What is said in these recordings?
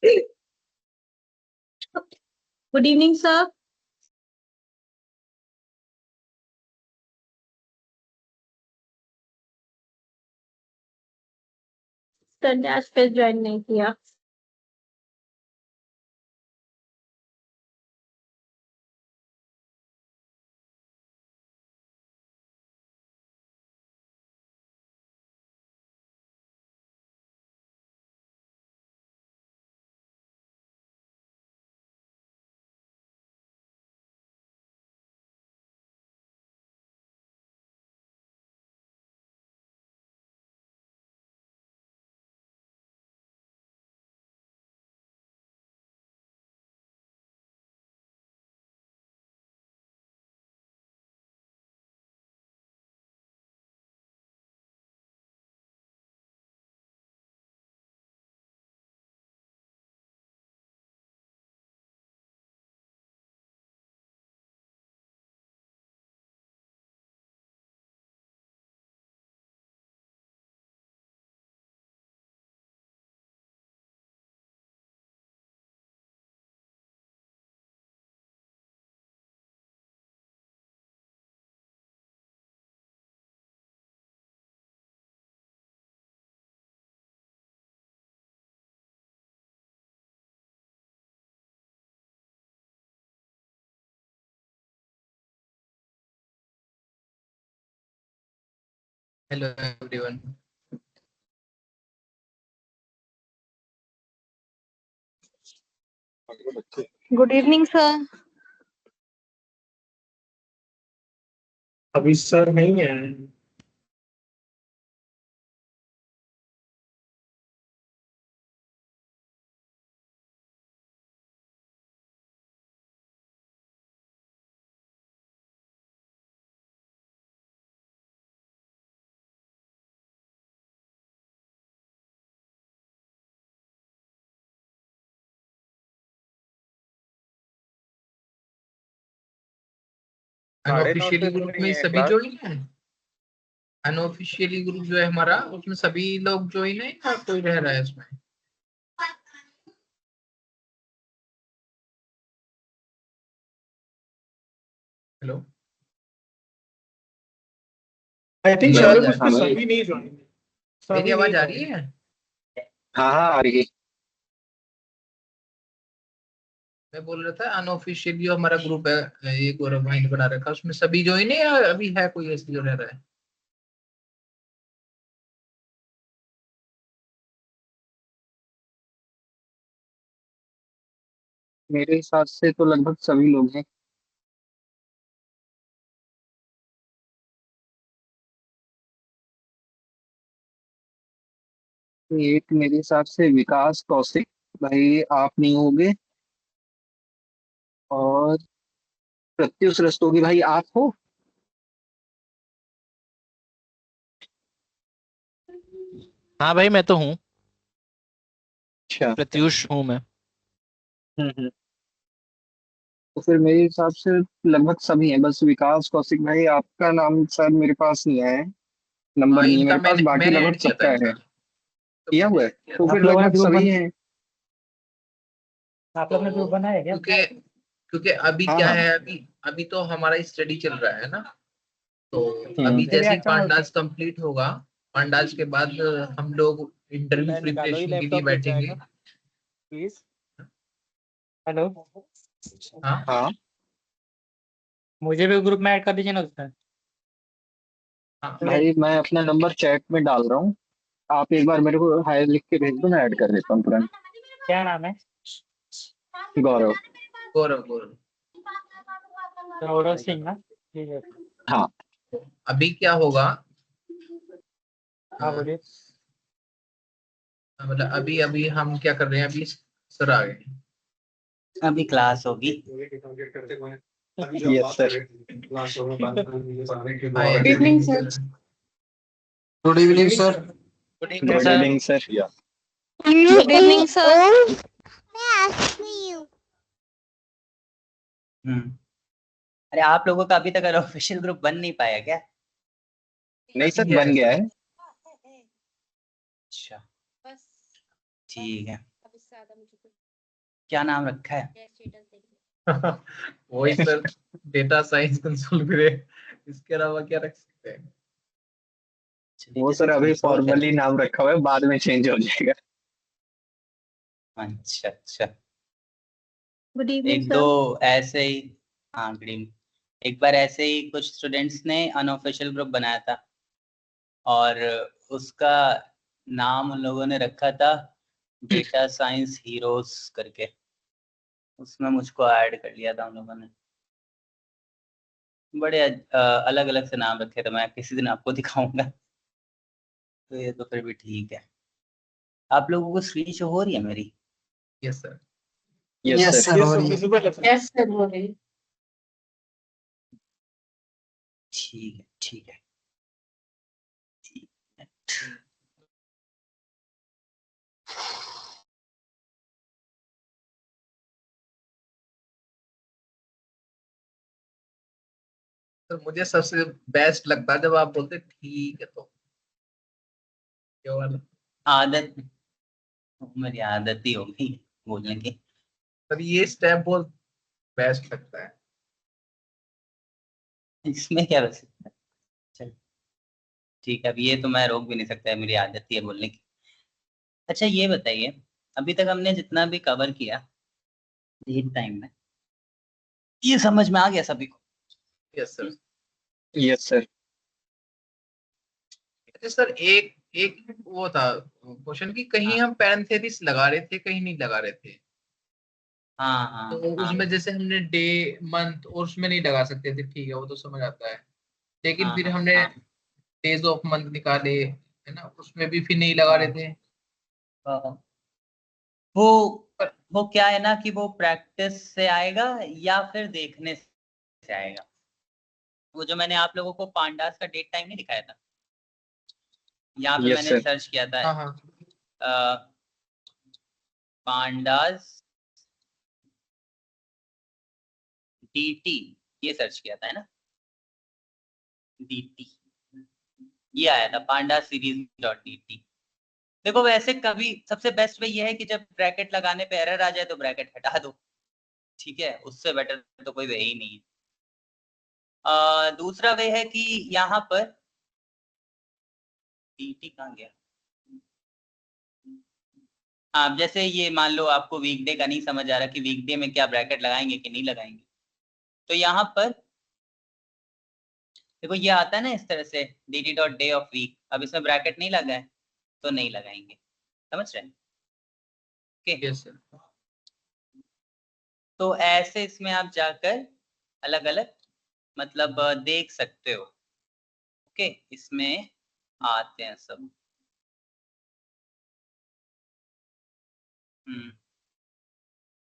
Good evening sir. Sir ने आज फिर ज्वाइन नहीं किया। Hello everyone. Good evening sir. अभी सर नहीं है। अनऑफिशियली ग्रुप में सभी ज्वाइन है। अनऑफिशियली ग्रुप जो है हमारा, उसमें सभी लोग ज्वाइन है या कोई रह रहा है इसमें? हेलो, आई थिंक मेरी शायद आवाज उसमें आ रही है? सभी नहीं ज्वाइन। मेरी आवाज आ रही है? हाँ हाँ आ रही है। मैं बोल रहा था अनऑफिशियली जो हमारा ग्रुप है, ये गौरव भाई ने बना रखा, उसमें सभी ज्वाइन है या अभी है कोई ऐसे जो रह रहा है? मेरे हिसाब से तो लगभग सभी लोग हैं। एक मेरे हिसाब से विकास कौशिक भाई आप नहीं होगे, और प्रत्युष रस्तोगी भाई आप हो। हाँ भाई मैं तो हूँ, अच्छा। प्रत्यूष हूँ मैं। हम्म। तो फिर मेरे हिसाब से लगभग सभी हैं, बस विकास कौशिक भाई आपका नाम शायद मेरे पास नहीं आया है, नंबर हाँ, नहीं है इनका मेरे पास, बाकी मैंने लगभग ऐड किया था सबका इनका। है। तो किया मैंने हुआ है, ऐड किया तो था। फिर लगभग सभी हैं। आप लोग ने ग्रुप बनाया क्या? क्योंकि क्योंकि अभी हाँ क्या हाँ। है, अभी अभी तो हमारा स्टडी चल रहा है ना। तो हम्म। अभी चलिए जैसे ही अच्छा पांडास कंप्लीट होगा, पांडास के बाद हम लोग इंटरव्यू मैं निकालो ही प्रिपरेशन के लिए लैपटॉप लेके बैठेंगे। आएगा प्लीज। हेलो, हाँ, हाँ मुझे भी ग्रुप में ऐड कर दीजिए ना उसमें। हाँ, भाई मैं अपना नंबर चैट में डाल रहा हूँ, आप एक बार मेरे को हाय लिख के भेज दो, मैं ऐड कर देता हूँ तुरंत। क्या नाम है? गौरव। गौरव गौरव। गौरव सिंह ना? ठीक है। हाँ अभी क्या होगा, हाँ बोलिए। मतलब अभी अभी हम क्या कर रहे हैं, अभी सर आ गए। अभी क्लास होगी। Yes sir. Hi, good evening sir. Good evening sir. Good evening good sir. Evening sir. Good evening sir. अरे आप लोगों का अभी तक ऑफिशियल ग्रुप बन नहीं पाया क्या? नहीं सर बन गया है। अच्छा ठीक है। क्या नाम रखा है? वही सर, डेटा साइंस कंसोलिडेट, इसके अलावा क्या रख सकते हैं? वो सर अभी फॉर्मली नाम रखा हुआ है, बाद में चेंज हो जाएगा। अच्छा अच्छा। गुड इवनिंग एक सर। दो ऐसे ही, हाँ गुड इवनिंग। एक बार ऐसे ही कुछ स्टूडेंट्स ने अनऑफिशियल ग्रुप बनाया था और उसका नाम उन लोगों ने रखा था डेटा साइंस हीरोज करके। उसमें मुझको ऐड कर लिया था उन लोगों ने। बड़े अलग अलग से नाम रखे थे, मैं किसी दिन आपको दिखाऊंगा। तो ये तो फिर भी ठीक है। आप लोगों को स्क्रीन शो हो रही है मेरी? Yes sir. Yes sir. ये सब विजिबल है। यस सर हो रही। ठीक है ठीक है ठीक है। तो मुझे सबसे बेस्ट लगता है जब आप बोलते ठीक है, तो ये वाला। आदत, मेरी आदत ही हो गई बोलने की। सर ये स्टेप बहुत बेस्ट लगता है। इसमें क्या बस, चल ठीक है। अब ये तो मैं रोक भी नहीं सकता है, मेरी आदत ही है बोलने की। अच्छा ये बताइए, अभी तक हमने जितना भी कवर किया लीड टाइम में, ये समझ में आ गया सभी को? Yes sir. Yes sir. अच्छा सर, एक एक वो था क्वेश्चन कि कहीं हम पैरेंथेसिस लगा रहे थे, कहीं नहीं लगा रहे थे। हाँ हाँ तो हाँ उसमें जैसे हमने डे मंथ और उसमें नहीं लगा सकते थे, ठीक है वो तो समझ आता है। लेकिन हाँ फिर हाँ हमने हाँ। डेज ऑफ मंथ निकाले, है ना, उसमें भी फिर नहीं लगा रहे थे। हाँ। वो वो क्या है ना कि वो प्रैक्टिस से आएगा या फिर देखने से आएगा। वो जो मैंने आप लोगों को पांडास का डेट टाइम नहीं दिखाया था, यहाँ पे यस मैंने सर। सर्च किया था हाँ हाँ। पांडास डीटी, ये सर्च किया था है ना, डीटी, ये आया था पांडा सीरीज डॉट डी। देखो वैसे कभी सबसे बेस्ट वे ये है कि जब ब्रैकेट लगाने पे एरर आ जाए तो ब्रैकेट हटा दो, ठीक है, उससे बेटर तो कोई वे ही नहीं है। दूसरा वे है कि यहाँ पर dt कहाँ गया। आप जैसे ये मान लो आपको वीकडे का नहीं समझ आ रहा कि वीकडे में क्या ब्रैकेट लगाएंगे कि नहीं लगाएंगे, तो यहाँ पर देखो ये आता है ना इस तरह से dt dot day of week. अब इसमें ब्रैकेट नहीं लगा है तो नहीं लगाएंगे, समझ रहे हैं? Okay, yes sir. तो ऐसे इसमें आप जाकर अलग अलग मतलब देख सकते हो। ओके, इसमें आते हैं सब।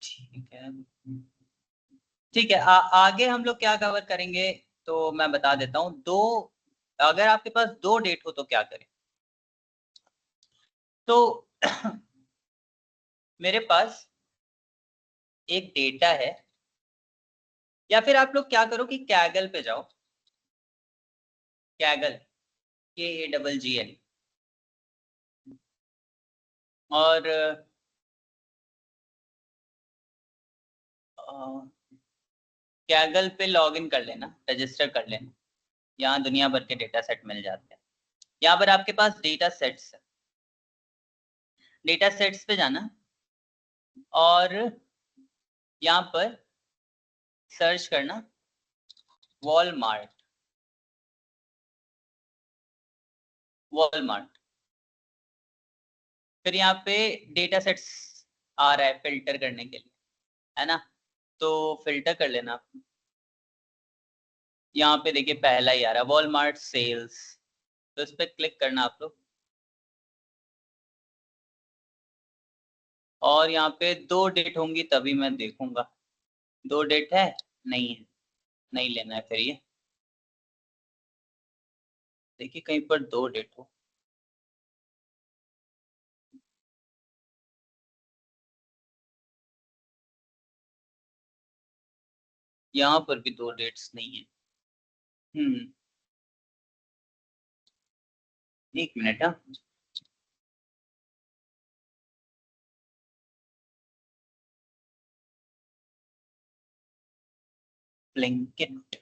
ठीक है ठीक है। आगे हम लोग क्या कवर करेंगे तो मैं बता देता हूँ। दो, अगर आपके पास दो डेट हो तो क्या करें। तो मेरे पास एक डेटा है, या फिर आप लोग क्या करो कि कैगल पे जाओ, कैगल KAGGL, और कैगल पे लॉग इन कर लेना, रजिस्टर कर लेना। यहाँ दुनिया भर के डेटा सेट मिल जाते हैं। यहाँ पर आपके पास डेटा सेट्स है, डेटा सेट्स पे जाना और यहाँ पर सर्च करना वॉलमार्ट, वॉलमार्ट। फिर यहाँ पे डेटा सेट्स आ रहा है फिल्टर करने के लिए, है ना, तो फिल्टर कर लेना आप। यहाँ पे देखिए पहला ही आ रहा है वॉलमार्ट सेल्स, तो इस पर क्लिक करना आप लोग। और यहाँ पे दो डेट होंगी तभी मैं देखूंगा। दो डेट है? नहीं है, नहीं लेना है फिर ये। देखिए कहीं पर दो डेट हो, यहाँ पर भी दो डेट्स नहीं है। एक मिनट हाँ। ब्लिंकिट।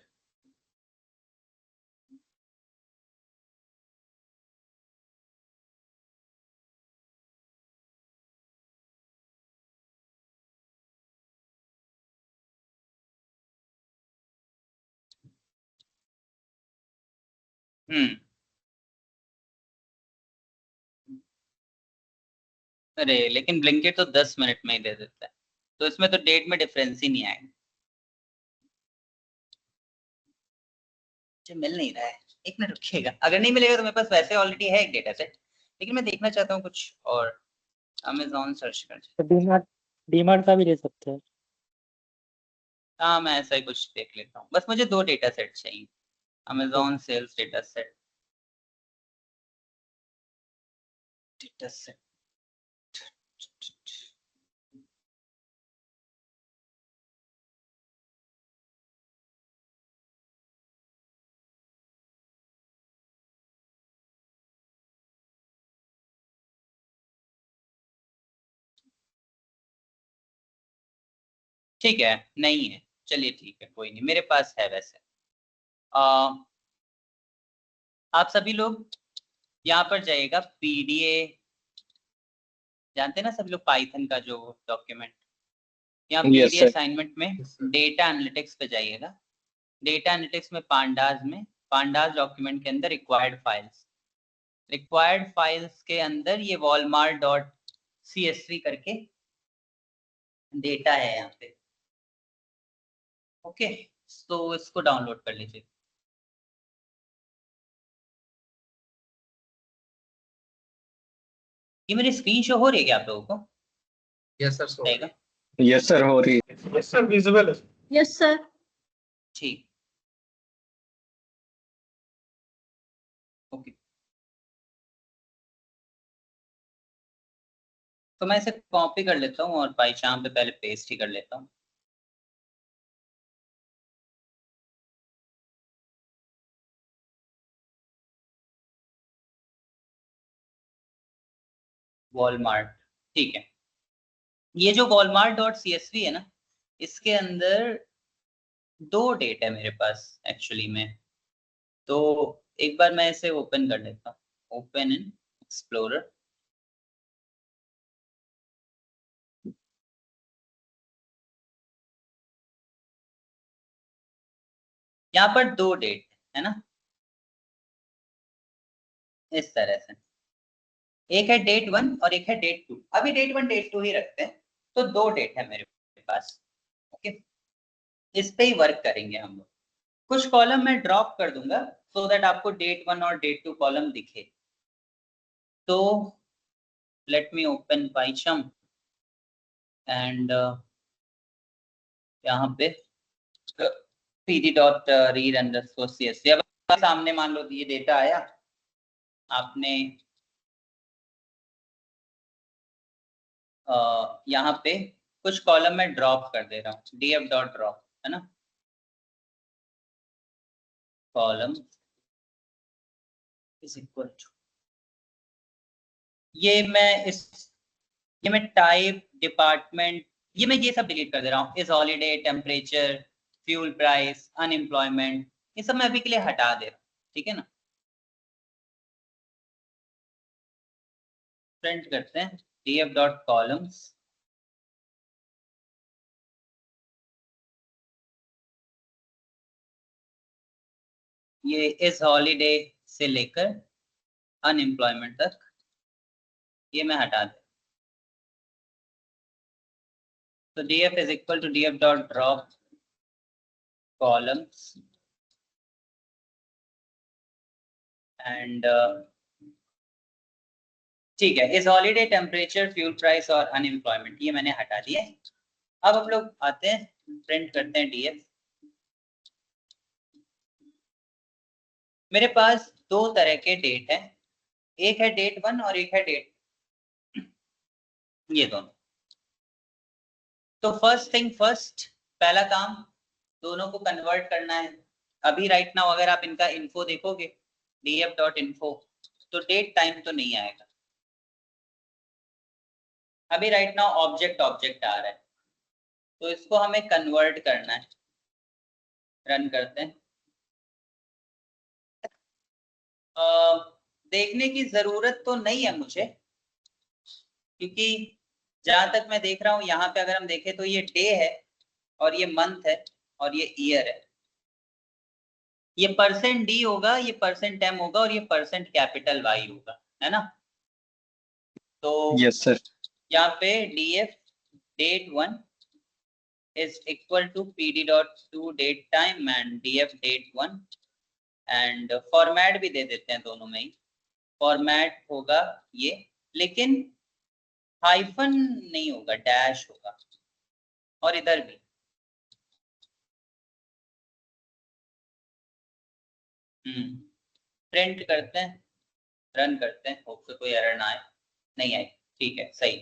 अरे लेकिन ब्लिंकिट तो 10 मिनट में ही दे देता है, तो इसमें तो डेट में डिफरेंस ही नहीं आएगा। मुझे मिल नहीं रहा है, एक मिनट रुकिएगा। अगर नहीं मिलेगा तो मेरे पास वैसे ऑलरेडी है एक डेटा सेट, लेकिन मैं देखना चाहता हूँ कुछ और। अमेजोन सर्च कर, तो डीमार्ट का भी दे सकते हैं। हाँ मैं ऐसा ही कुछ देख लेता हूँ, बस मुझे 2 डेटा सेट चाहिए। Amazon sales data set, data set. ठीक है, नहीं है, चलिए ठीक है, कोई नहीं, मेरे पास है वैसे। आप सभी लोग यहाँ पर जाइएगा, पीडीए जानते हैं ना सभी लोग, पाइथन का जो डॉक्यूमेंट, यहाँ Yes, पीडीए sir. असाइनमेंट में डेटा एनालिटिक्स पे जाइएगा। डेटा एनालिटिक्स में पांडास डॉक्यूमेंट के अंदर रिक्वायर्ड फाइल्स के अंदर ये walmart.csv करके डेटा है यहाँ पे। ओके, तो इसको डाउनलोड कर लीजिए। ये मेरी स्क्रीन शो हो रही है क्या आप लोगों को? यस सर, सो रहेगा? Yes, sir, हो रही है। Yes, sir, visible है। Yes sir. ठीक, ओके। तो मैं इसे कॉपी कर लेता हूँ और पाइचाम पे पहले पेस्ट ही कर लेता हूँ। वॉलमार्ट, ठीक है। ये जो walmart.csv है ना, इसके अंदर 2 डेट है मेरे पास एक्चुअली में। तो एक बार मैं इसे ओपन कर लेता हूँ, ओपन इन एक्सप्लोरर। यहाँ पर 2 डेट है ना, इस तरह से, एक है डेट 1 और एक है डेट 2। अभी डेट 1 डेट 2 ही रखते हैं, तो 2 डेट है मेरे पास। ओके, इस पे ही वर्क करेंगे हम लोग। कुछ कॉलम मैं ड्रॉप कर दूंगा सो दैट आपको डेट 1 और डेट 2 कॉलम दिखे। तो लेट मी ओपन पाइचम एंड यहाँ पे pd.read_csv। अब सामने मान लो ये डेटा आया, आपने यहाँ पे कुछ कॉलम में ड्रॉप कर दे रहा हूँ, df.drop है ना, कॉलम इज इक्वल टू, ये मैं टाइप, डिपार्टमेंट, ये सब डिलीट कर दे रहा हूँ। Is holiday, temperature, fuel price, unemployment, ये सब मैं अभी के लिए हटा दे रहा हूँ, ठीक है ना। प्रिंट करते हैं df.columns, ये इस हॉलीडे से लेकर अनएम्प्लॉयमेंट तक ये मैं हटा दे। तो df is equal to df.drop columns and ठीक है, इस हॉलीडे, टेम्परेचर, फ्यूल प्राइस और अनएम्प्लॉयमेंट ये मैंने हटा दिया है। अब हम लोग आते हैं, प्रिंट करते हैं df। मेरे पास 2 तरह के डेट है, एक है डेट 1 और एक है डेट, ये दोनों। तो फर्स्ट थिंग फर्स्ट, पहला काम दोनों को कन्वर्ट करना है। अभी राइट नाउ अगर आप इनका इन्फो देखोगे df.info, तो डेट टाइम तो नहीं आएगा। अभी राइट नाउ ऑब्जेक्ट आ रहा है, तो इसको हमें कन्वर्ट करना है। रन करते हैं। देखने की जरूरत तो नहीं है मुझे, क्योंकि जहां तक मैं देख रहा हूं यहाँ पे अगर हम देखें तो ये डे है और ये मंथ है और ये ईयर है। ये %d होगा, ये %m होगा और ये %capital Y होगा, है ना। तो यस सर। यहाँ पे df date 1 is equal to pd.to date time and df date 1 and format भी दे देते हैं दोनों में ही। फॉर्मेट होगा ये, लेकिन हाइफन नहीं होगा, डैश होगा। और इधर भी प्रिंट करते हैं, रन करते हैं, होप से कोई एरर ना आए। नहीं आए, ठीक है, सही।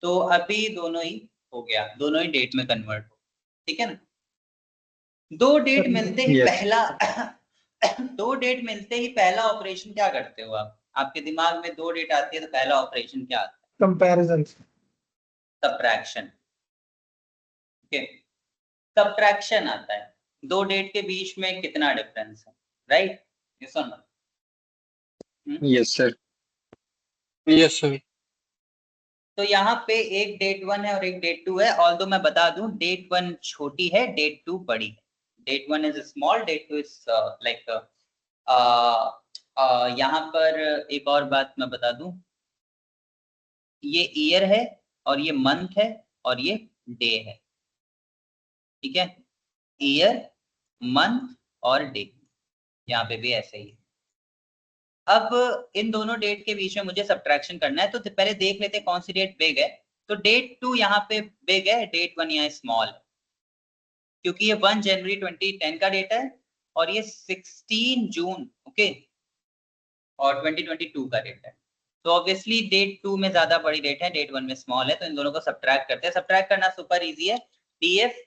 तो अभी दोनों ही हो गया, दोनों ही डेट में कन्वर्ट हो, ठीक है ना। दो डेट मिलते ही Yes. पहला दो डेट मिलते ही पहला ऑपरेशन क्या करते हो आप? आपके दिमाग में दो डेट आती है तो पहला ऑपरेशन क्या आता है? कंपैरिजन। सब्ट्रैक्शन। ओके, सब्ट्रैक्शन आता है। दो डेट के बीच में कितना डिफरेंस है, राइट? ये सुन यस सर। Yes sir. तो यहाँ पे एक डेट 1 है और एक डेट 2 है। ऑल्दो मैं बता दूं, डेट 1 छोटी है, डेट 2 बड़ी है। Date 1 is small, date 2 is like. यहाँ पर एक और बात मैं बता दूं, ये ईयर है और ये मंथ है और ये डे है, ठीक है। ईयर, मंथ और डे, यहाँ पे भी ऐसे ही है। अब इन दोनों डेट के बीच में मुझे सब्ट्रैक्शन करना है, तो पहले देख लेते हैं कौन सी डेट बिग है। तो डेट 2 यहाँ पे बिग है, डेट 1 यहाँ स्मॉल है, क्योंकि ये 1 जनवरी 2010 का डेटा है और ये 16 जून ओके और 2022 का डेटा है। तो ऑब्वियसली डेट 2 में ज्यादा बड़ी डेट है, डेट 1 में स्मॉल है, तो इन दोनों को सब्ट्रैक्ट करते हैं। सब्ट्रैक्ट करना सुपर इजी है। डीएफ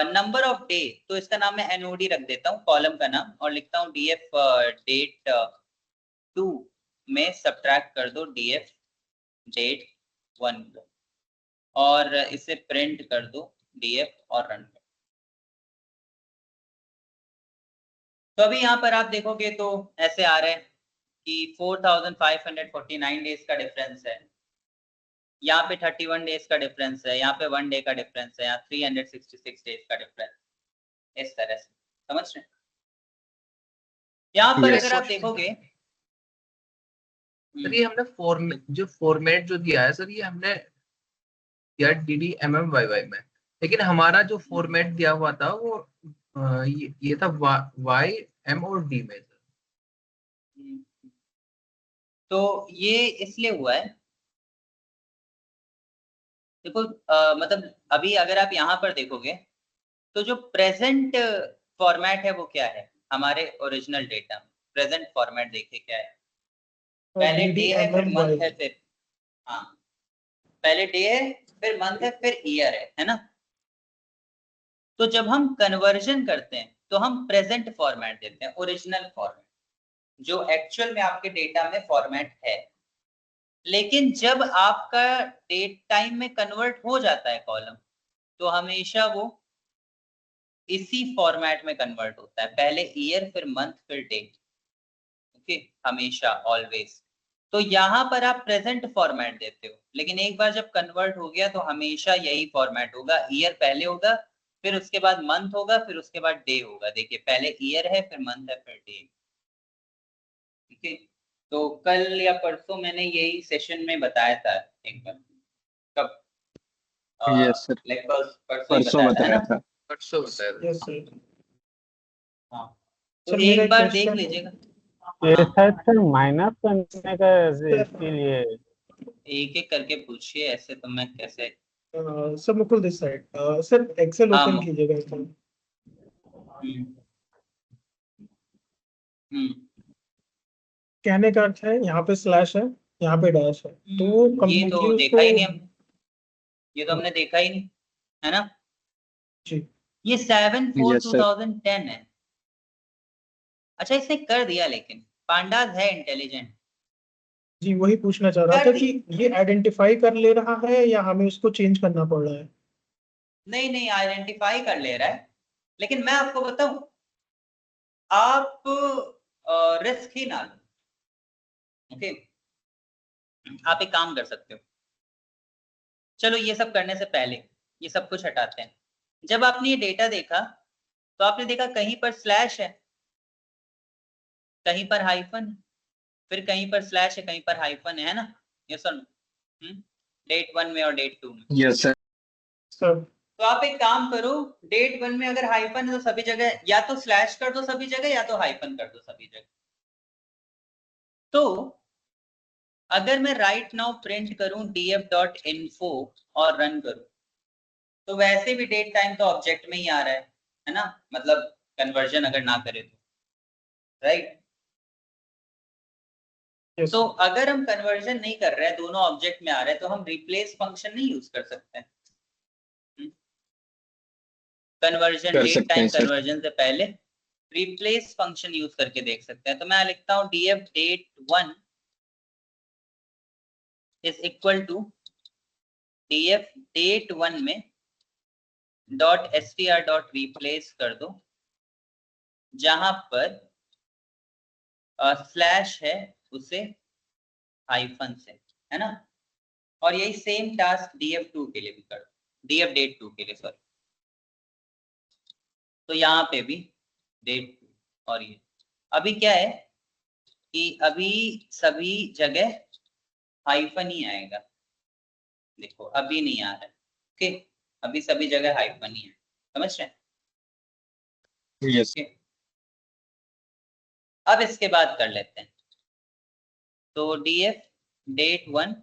नंबर ऑफ डे, तो इसका नाम मैं एनओडी रख देता हूँ, कॉलम का नाम, और लिखता हूँ डीएफ डेट 2 में सब्ट्रैक्ट कर दो डीएफ डेट 1 को, और इसे प्रिंट कर दो डीएफ और रन कर। तो अभी यहाँ पर आप देखोगे तो ऐसे आ रहा है कि 4549 डेज का डिफरेंस है, यहाँ पे 31 डेज का डिफरेंस है, यहाँ पे 1 डे का डिफरेंस है, यहाँ 366 डेज का डिफरेंस, इस तरह से समझ रहे हैं। यहाँ पर Yes. अगर आप देखोगे सर, ये हमने जो फॉर्मेट जो दिया है सर, ये हमने दिया DDMMYY में, लेकिन हमारा जो फॉर्मेट दिया हुआ था वो ये था Y, M और D में सर। तो ये इसलिए हुआ है, देखो मतलब अभी अगर आप यहाँ पर देखोगे तो जो प्रेजेंट फॉर्मेट है वो क्या है हमारे ओरिजिनल डेटा में। प्रेजेंट फॉर्मेट देखिए क्या है, पहले डे है फिर मंथ है फिर पहले डे है फिर मंथ है फिर ईयर है ना। तो जब हम कन्वर्जन करते हैं तो हम प्रेजेंट फॉर्मेट देते हैं, ओरिजिनल फॉर्मेट जो एक्चुअल में आपके डेटा में फॉर्मेट है। लेकिन जब आपका डेट टाइम में कन्वर्ट हो जाता है कॉलम, तो हमेशा वो इसी फॉर्मेट में कन्वर्ट होता है, पहले ईयर फिर मंथ फिर डेट, ओके, हमेशा ऑलवेज। तो यहाँ पर आप प्रेजेंट फॉर्मेट देते हो, लेकिन एक बार जब कन्वर्ट हो गया तो हमेशा यही फॉर्मेट होगा। ईयर पहले होगा, फिर उसके बाद मंथ होगा, फिर उसके बाद डे होगा। देखिए पहले ईयर है फिर मंथ है फिर डे, ठीक है। तो कल या परसों मैंने यही सेशन में बताया था एक बार, कब यस सर, लगभग परसों बताया था। परसों बताया था। Yes sir. हाँ, सर, तो मेरा एक बार question- देख लीजिएगा। ये हाँ, शायद सर माइनस करने का इसके लिए एक एक करके पूछिए, ऐसे तो मैं कैसे। Sir Mukul this side. Sir Excel हाँ, ओपन कीजिएगा एक बार। हम्म, हम्म, कहने का अर्थ है यहाँ पे स्लैश है, यहाँ पे डैश है, तो ये तो completely देखा ही उसको- नहीं हमने, ये तो हमने देखा ही नहीं, है ना। जी। ये 7/4 Yes, sir. 2010 है। अच्छा, इसने कर दिया, लेकिन पांडास है इंटेलिजेंट। जी वही पूछना चाह रहा कर था कि ये आइडेंटिफाई कर ले रहा है या हमें उसको चेंज करना पड़ रहा है। नहीं नहीं, आइडेंटिफाई कर ले रहा है, लेकिन मैं आपको बताऊं, आप रिस्क ही ना लो। ओके, आप एक काम कर सकते हो, चलो ये सब करने से पहले ये सब कुछ हटाते हैं। जब आपने ये डेटा देखा तो आपने देखा कहीं पर स्लैश है, कहीं पर हाइफन है, फिर कहीं पर स्लैश है, कहीं पर हाइफन है ना? ये सुन, डेट 1 में और डेट 2 में। Yes sir. सर तो आप एक काम करो, डेट 1 में अगर हाइफन है तो सभी जगह या तो स्लैश कर दो सभी जगह, या तो हाइफन कर दो सभी जगह। तो अगर मैं राइट नाउ प्रिंट करूं df.info और रन करूं, तो वैसे भी डेट टाइम तो ऑब्जेक्ट में ही आ रहा है ना? मतलब कन्वर्जन अगर ना करे तो, राइट? यस तो अगर हम कन्वर्जन नहीं कर रहे हैं, दोनों ऑब्जेक्ट में आ रहे हैं, तो हम रिप्लेस फंक्शन नहीं यूज कर सकते हैं। कन्वर्जन, कर डेट सकते हैं टाइम सर। कन्वर्जन से पहले रिप्लेस फंक्शन यूज करके देख सकते हैं। तो मैं लिखता हूं df date1 is equal to df date1 में .str.replace कर दो, जहां पर स्लैश है उसे हाइफन से, है ना? और यही सेम टास्क df2 के लिए भी कर दो, df date2 के लिए, सॉरी। तो यहाँ पे भी डेट, और ये अभी क्या है कि अभी सभी जगह हाइफन ही आएगा। देखो अभी नहीं आ रहा है, ओके? अभी सभी जगह हाइफन ही है, समझ रहे हैं? यस। ओके, अब इसके बाद कर लेते हैं। तो df date1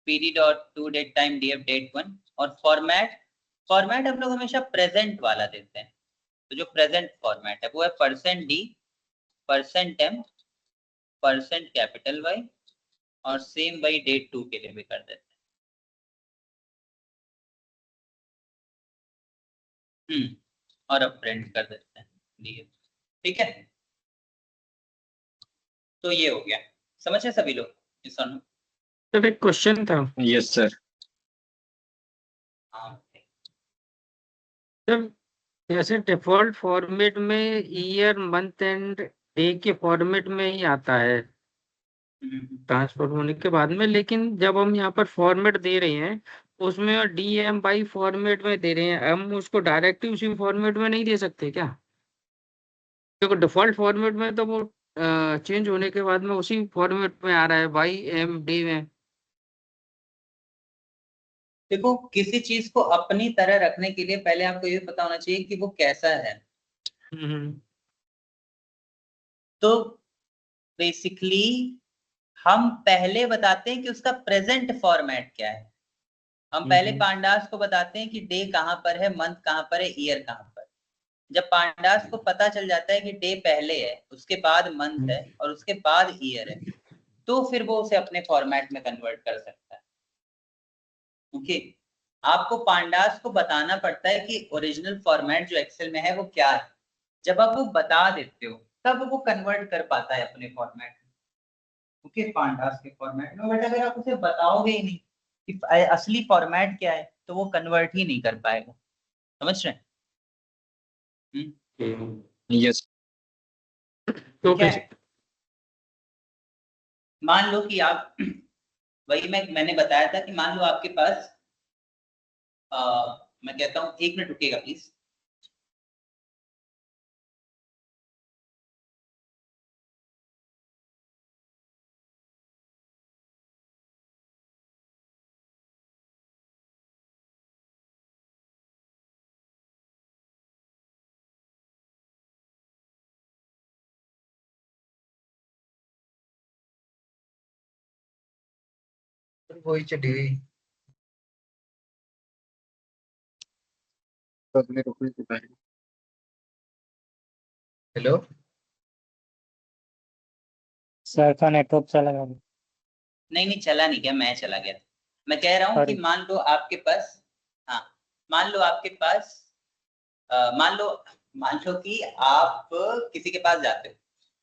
pd.to date time df date1, और फॉर्मेट हम लोग हमेशा प्रेजेंट वाला देते हैं। तो जो प्रेजेंट फॉर्मेट है वो है %d %m %Y, और सेम वही डेट 2 के लिए भी कर देते हैं। और अब प्रिंट कर देते हैं df, ठीक है? तो ये हो गया, समझे सभी लोग? ये सुनो। तो एक क्वेश्चन था, यस सर। हाँ, जब जैसे डिफॉल्ट फॉर्मेट में ईयर मंथ एंड डे के फॉर्मेट में ही आता है ट्रांसफर होने के बाद में, लेकिन जब हम यहाँ पर फॉर्मेट दे रहे हैं उसमें DMY फॉर्मेट में दे रहे हैं, हम उसको डायरेक्टली उसी फॉर्मेट में नहीं दे सकते क्या? क्योंकि डिफॉल्ट फॉर्मेट में तो वो चेंज होने के बाद में उसी फॉर्मेट में आ रहा है YMD में। देखो, किसी चीज को अपनी तरह रखने के लिए पहले आपको ये पता होना चाहिए कि वो कैसा है। हम्म। तो बेसिकली हम पहले बताते हैं कि उसका प्रेजेंट फॉर्मेट क्या है। हम पहले पांडास को बताते हैं कि डे कहाँ पर है, मंथ कहाँ पर है, ईयर कहाँ पर। जब पांडास को पता चल जाता है कि डे पहले है, उसके बाद मंथ है, और उसके बाद ईयर है, तो फिर वो उसे अपने फॉर्मेट में कन्वर्ट कर सकता है। ओके, आपको पांडास को बताना पड़ता है कि ओरिजिनल फॉर्मेट जो एक्सेल में है वो क्या है। जब आप वो बता देते हो तब वो कन्वर्ट कर पाता है अपने फॉर्मेट में। ओके, पांडास के फॉर्मेट में। बट अगर आप उसे बताओगे ही नहीं कि असली फॉर्मेट क्या है, तो वो कन्वर्ट ही नहीं कर पाएगा। समझ रहे हैं? यस। तो ठीक है, मान लो कि आप वही मैंने बताया था कि मान लो आपके पास मैं कहता हूँ 1 मिनट रुकिएगा प्लीज। वही चली गई। हेलो, सर का नेटवर्क चला गया। नहीं चला नहीं क्या, मैं चला गया। मैं कह रहा हूँ कि Sorry. मान लो आपके पास, हाँ, मान लो आपके पास मान लो कि आप किसी के पास जाते हो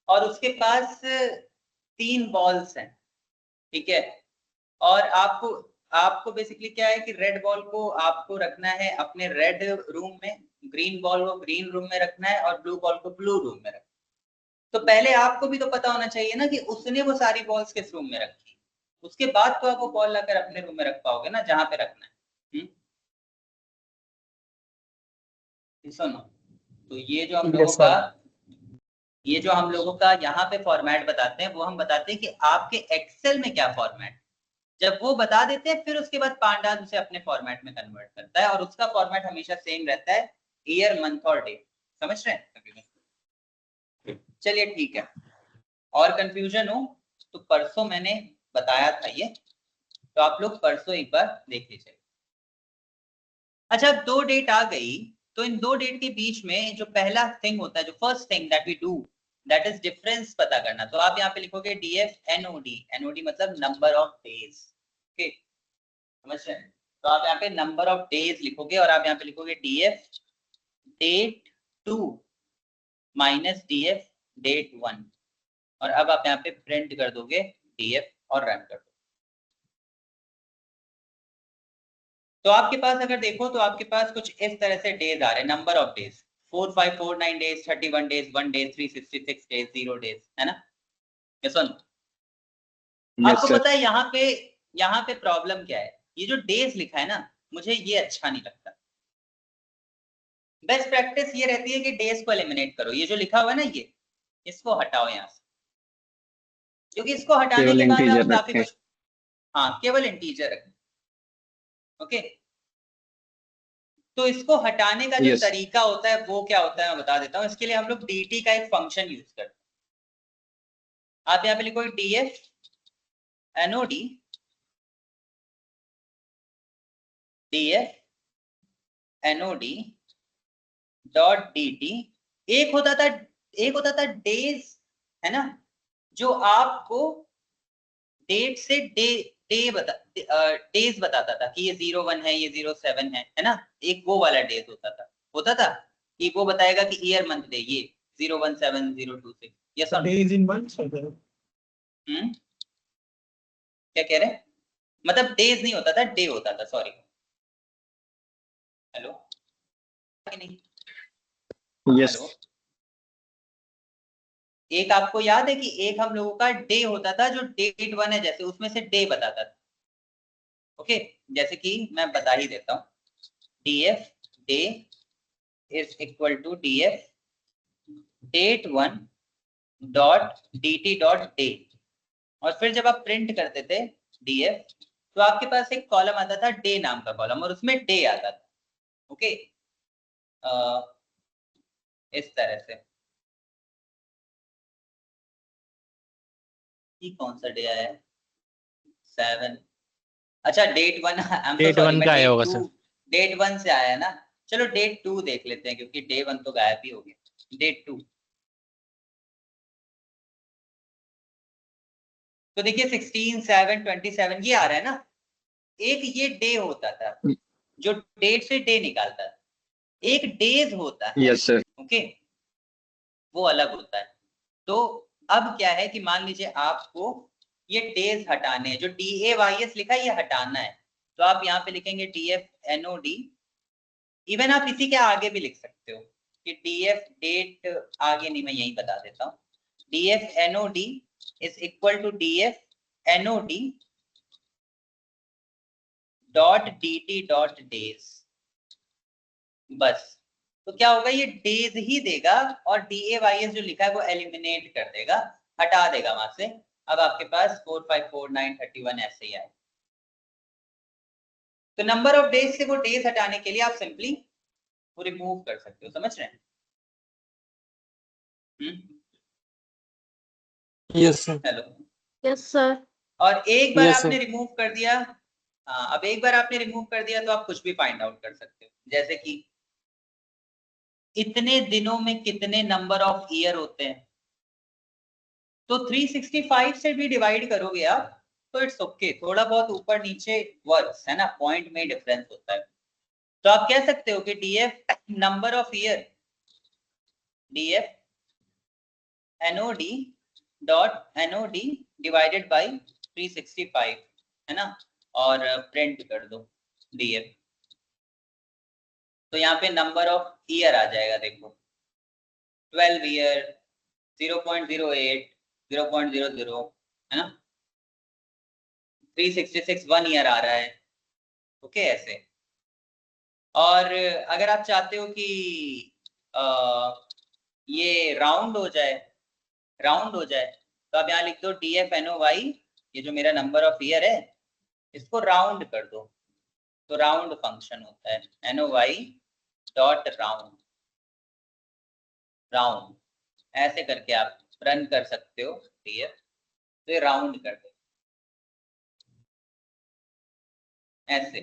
और उसके पास 3 बॉल्स हैं, ठीक है? और आपको आपको बेसिकली क्या है कि रेड बॉल को आपको रखना है अपने रेड रूम में, ग्रीन बॉल को ग्रीन रूम में रखना है और ब्लू बॉल को ब्लू रूम में रखना है। तो पहले आपको भी तो पता होना चाहिए ना कि उसने वो सारी बॉल्स किस रूम में रखी, उसके बाद तो आप वो बॉल लाकर अपने रूम में रख पाओगे ना जहां पे रखना है। सुनो, तो ये जो हम लोगों का यहाँ पे फॉर्मेट बताते हैं, वो हम बताते हैं कि आपके एक्सेल में क्या फॉर्मेट, जब वो बता देते हैं फिर उसके बाद पांडास उसे अपने फॉर्मेट में कन्वर्ट करता है और उसका फॉर्मेट हमेशा सेम रहता है, ईयर मंथ और डे। समझ रहे हैं? चलिए ठीक है, और कंफ्यूजन हो तो परसों मैंने बताया था ये, तो आप लोग परसों एक बार देख लीजिए। अच्छा, 2 डेट आ गई, तो इन 2 डेट के बीच में जो पहला थिंग होता है, जो first thing that we do, that is difference पता करना। तो आप यहाँ पे लिखोगे DF NOD, NOD मतलब नंबर ऑफ डेज। ओके, समझ रहे हैं? तो आप यहाँ पे नंबर ऑफ डेज लिखोगे और आप यहाँ पे लिखोगे DF date 2 minus DF date 1, और अब आप यहाँ पे प्रिंट कर दोगे DF और रन कर दो। तो आपके पास अगर देखो तो आपके पास कुछ इस तरह से डेज आ रहे हैं, number of days 4549 days, 31 days, 1 days, 366 days, 0 days, है ना? ये सुन, आपको पता है यहाँ पे प्रॉब्लम क्या है? ये जो डेज लिखा है ना, मुझे ये अच्छा नहीं लगता। बेस्ट प्रैक्टिस ये रहती है कि डेज को एलिमिनेट करो। ये जो लिखा हुआ है ना, ये इसको हटाओ यहाँ से, क्योंकि इसको हटाने के बाद आप काफी कुछ, हाँ केवल इंटीजर रखें। ओके, तो इसको हटाने का जो तरीका होता है वो क्या होता है मैं बता देता हूँ। इसके लिए हम लोग dt का एक फंक्शन यूज करते हैं। आप यहाँ पे लिखो DF NOD, DF NOD dot dt। एक होता था डेज, है ना, जो आपको डेट से डेज बताता था कि ये 01 है, ये 07 है ना, एक वो वाला डेज होता था कि वो बताएगा कि ईयर मंथ डे ये 017 026। यस और डेज इन मंथ्स होता है। क्या कह रहे हैं? मतलब डेज नहीं होता था, डे होता था, सॉरी। हेलो, नहीं, हेलो, एक आपको याद है कि एक हम लोगों का डे होता था जो डेट 1 है, जैसे उसमें से डे बताता था। ओके, जैसे कि मैं बता ही देता हूँ, DF day is equal to DF date 1 dot dt dot day, और फिर जब आप प्रिंट करते थे DF, तो आपके पास एक कॉलम आता था डे नाम का कॉलम, और उसमें डे आता था। ओके, इस तरह से। ये कौन सा डे आया है? 7। अच्छा, डेट 1, डेट 1 का आया होगा सर। डेट 1 से आया है ना। चलो डेट 2 देख लेते हैं, क्योंकि डे 1 तो गायब ही हो गया। डेट 2, तो देखिए 16 7 27 ये आ रहा है ना। एक ये डे होता था जो डेट से डे निकालता था, एक डेज होता है। Yes sir. ओके, वो अलग होता है। तो अब क्या है कि मान लीजिए आपको ये डेज हटाने हैं, जो DAYS लिखा है ये हटाना है, तो आप यहाँ पे लिखेंगे DF NOD। इवन आप इसी के आगे भी लिख सकते हो कि DF डेट, आगे नहीं, मैं यही बता देता हूँ, DF NOD is equal to DF NOD dot dt dot days. बस, तो क्या होगा, ये डेज ही देगा और DAYS जो लिखा है वो एलिमिनेट कर देगा, हटा देगा वहां से। अब आपके पास 4 5 4 9 31 ऐसे ही आए। तो नंबर ऑफ डेज से वो डेज हटाने के लिए आप सिंपली वो रिमूव कर सकते हो। समझ रहे हैं? Yes sir. Hello, yes sir. और एक बार Yes, आपने रिमूव कर दिया, अब एक बार आपने रिमूव कर दिया तो आप कुछ भी फाइंड आउट कर सकते हो। जैसे कि इतने दिनों में कितने नंबर ऑफ ईयर होते हैं, तो 365 से भी डिवाइड करोगे आप तो इट्स ओके, थोड़ा बहुत ऊपर नीचे वर्क्स है ना, पॉइंट में डिफरेंस होता है। तो आप कह सकते हो कि DF number of year, DF NOD dot NOD divided by 365, है ना, और प्रिंट कर दो डीएफ। तो यहाँ पे नंबर ऑफ ईयर आ जाएगा, देखो 12 ईयर, 0.08, 0.00, है ना, 366 1 ईयर आ रहा है। ओके ऐसे। और अगर आप चाहते हो कि ये राउंड हो जाए, तो आप यहाँ लिख दो DFNOY, ये जो मेरा नंबर ऑफ ईयर है इसको राउंड कर दो, तो राउंड फंक्शन होता है NOY डॉट राउंड, ऐसे करके आप रन कर सकते हो DF, तो ये राउंड कर दे ऐसे।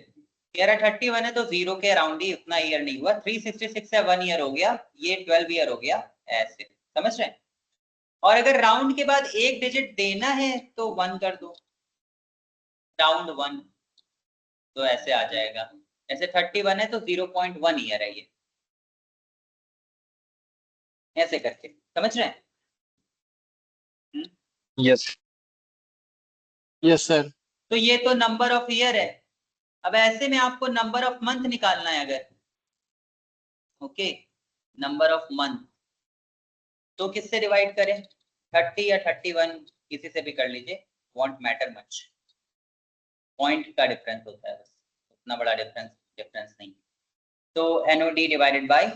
कह रहा 31 है तो 0 के अराउंड ही, उतना ईयर नहीं हुआ, 366 है 1 ईयर हो गया, ये 12 ईयर हो गया, ऐसे समझ रहे हैं। और अगर राउंड के बाद एक डिजिट देना है तो 1 कर दो, राउंड 1, तो ऐसे आ जाएगा। ऐसे 31 है तो 0.1 ईयर है ये, ऐसे करके समझ रहे हैं। Yes yes sir. तो ये तो नंबर ऑफ ईयर है। अब ऐसे में आपको नंबर ऑफ मंथ निकालना है अगर, ओके, नंबर ऑफ मंथ, तो किससे डिवाइड करें, 30 या 31, किसी से भी कर लीजिए, वॉन्ट मैटर मच, पॉइंट का डिफरेंस होता है बस, उतना बड़ा डिफरेंस नहीं। तो NOD डिवाइडेड बाय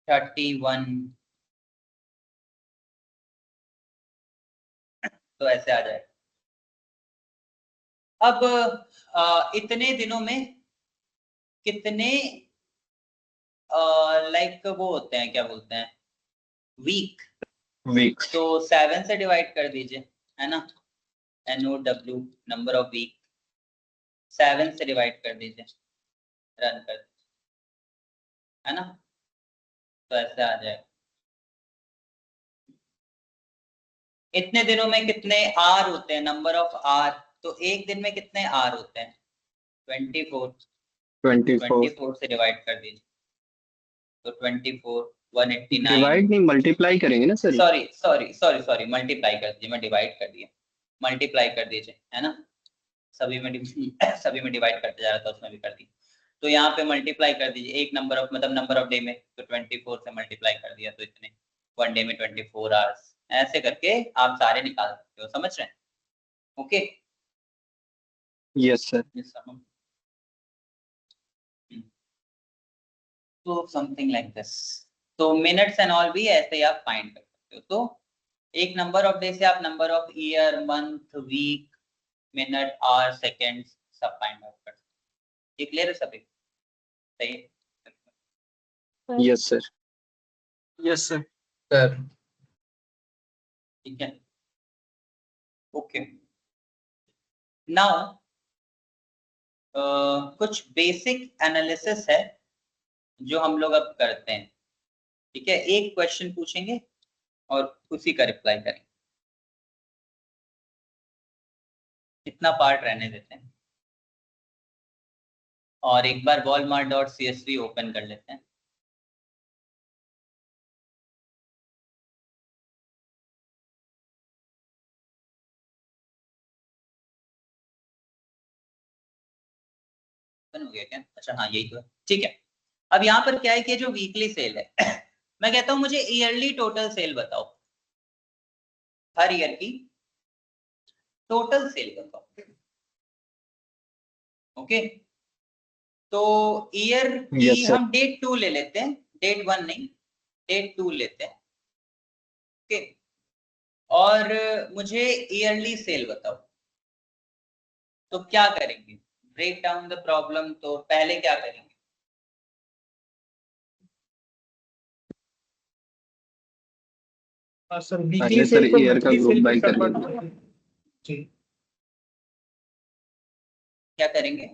31, तो ऐसे आ जाए। अब इतने दिनों में कितने लाइक वो होते हैं, क्या बोलते हैं, वीक, तो 7 से डिवाइड कर दीजिए, है ना, NOW नंबर ऑफ वीक, 7 से डिवाइड कर दीजिए, रन कर दीजिए, है ना, तो ऐसे आ जाएगा। इतने दिनों में कितने आर होते हैं, नंबर ऑफ आर, तो एक दिन में कितने आर होते हैं, 24 से डिवाइड कर दीजिए, तो 24 189, डिवाइड नहीं मल्टीप्लाई करेंगे ना सर। सॉरी मल्टीप्लाई कर दीजिए, मैं डिवाइड कर दिया, मल्टीप्लाई कर दीजिए, है ना, सभी में डिवाइड करते जा रहा था, उसमें भी कर दी। तो यहाँ पे मल्टीप्लाई कर दीजिए, एक नंबर ऑफ मतलब नंबर ऑफ डे में, तो 24 से मल्टीप्लाई कर दिया, तो इतने 1 डे में 24 आवर्स, ऐसे करके आप सारे निकाल सकते हो, समझ रहे हैं। Okay yes sir. तो समथिंग लाइक दिस, तो मिनट्स एंड ऑल भी ऐसे ही आप फाइंड कर सकते हो। तो एक नंबर ऑफ डे से आप number of year, month, week, minute, hour, seconds सब फाइंड आउट कर सकते हो। ये क्लियर है सभी, सही है। Yes sir. Yes sir. Sir ठीक है, ओके। नाउ कुछ बेसिक एनालिसिस है जो हम लोग अब करते हैं, ठीक है। एक क्वेश्चन पूछेंगे और उसी का रिप्लाई करेंगे, इतना पार्ट रहने देते हैं। और एक बार walmart.csv ओपन कर लेते हैं। ओपन हो गया क्या? अच्छा हाँ यही तो है, ठीक है। अब यहाँ पर क्या है कि जो वीकली सेल है मैं कहता हूँ मुझे ईयरली टोटल सेल बताओ, हर ईयर की टोटल सेल बताओ, ओके। तो ईयर की Yes, sir. हम डेट 2 ले लेते हैं, डेट 1 नहीं, डेट 2 लेते हैं, ओके। और मुझे ईयरली सेल बताओ, तो क्या करेंगे, ब्रेक डाउन द प्रॉब्लम। तो पहले क्या करेंगे, सर पहले वीकली सर सेल को ईयर का मंथली ग्रुप सेल बाय में कर कन्वर्ट लेंगे। करें। जी क्या करेंगे,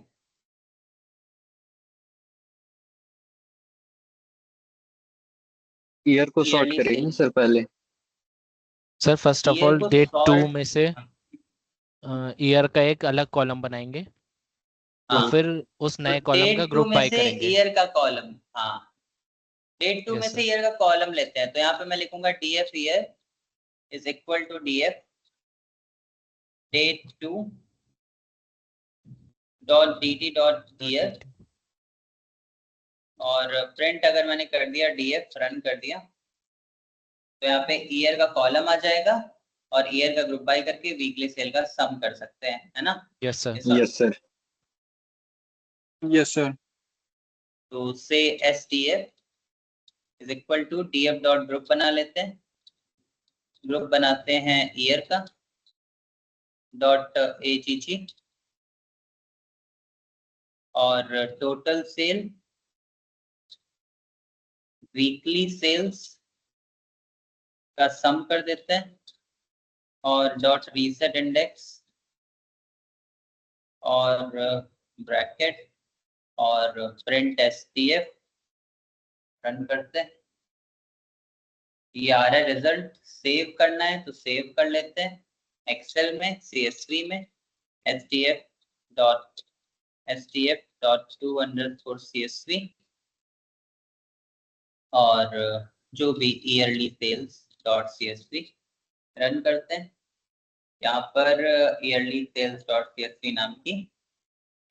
ईयर को सॉर्ट Yearly करेंगे sale। सर पहले। Sir first of year all को डेट 2 sort- में से ईयर का एक अलग कॉलम बनाएंगे, हाँ, और फिर उस तो नए कॉलम का डेट 2 ग्रुप में बाय से करेंगे। ईयर का कॉलम, हाँ डेट 2 में यस से सर। ईयर का कॉलम लेते हैं। तो यहाँ पे मैं लिखूंगा DF year is equal to DF date 2 dot dt dot year, और प्रिंट अगर मैंने कर दिया df रन कर दिया तो यहाँ पे ईयर का कॉलम आ जाएगा और ईयर का ग्रुप बाय करके वीकली सेल का सम कर सकते हैं, है ना? Yes sir. Yes sir. Yes sir. तो से SDF is equal to df dot group बना लेते हैं, ग्रुप बनाते हैं ईयर का डॉट AGG और टोटल सेल वीकली सेल्स का सम कर देते हैं और डॉट रीसेट इंडेक्स और ब्रैकेट और प्रिंट SDF रन करते हैं। ये आ रहा है रिजल्ट, सेव करना है तो सेव कर लेते हैं एक्सेल में, CSV में SDF डॉट 2_CSV और जो भी yearly sales dot CSV run करते हैं। यहाँ पर ईयरली सेल्स डॉट CSV नाम की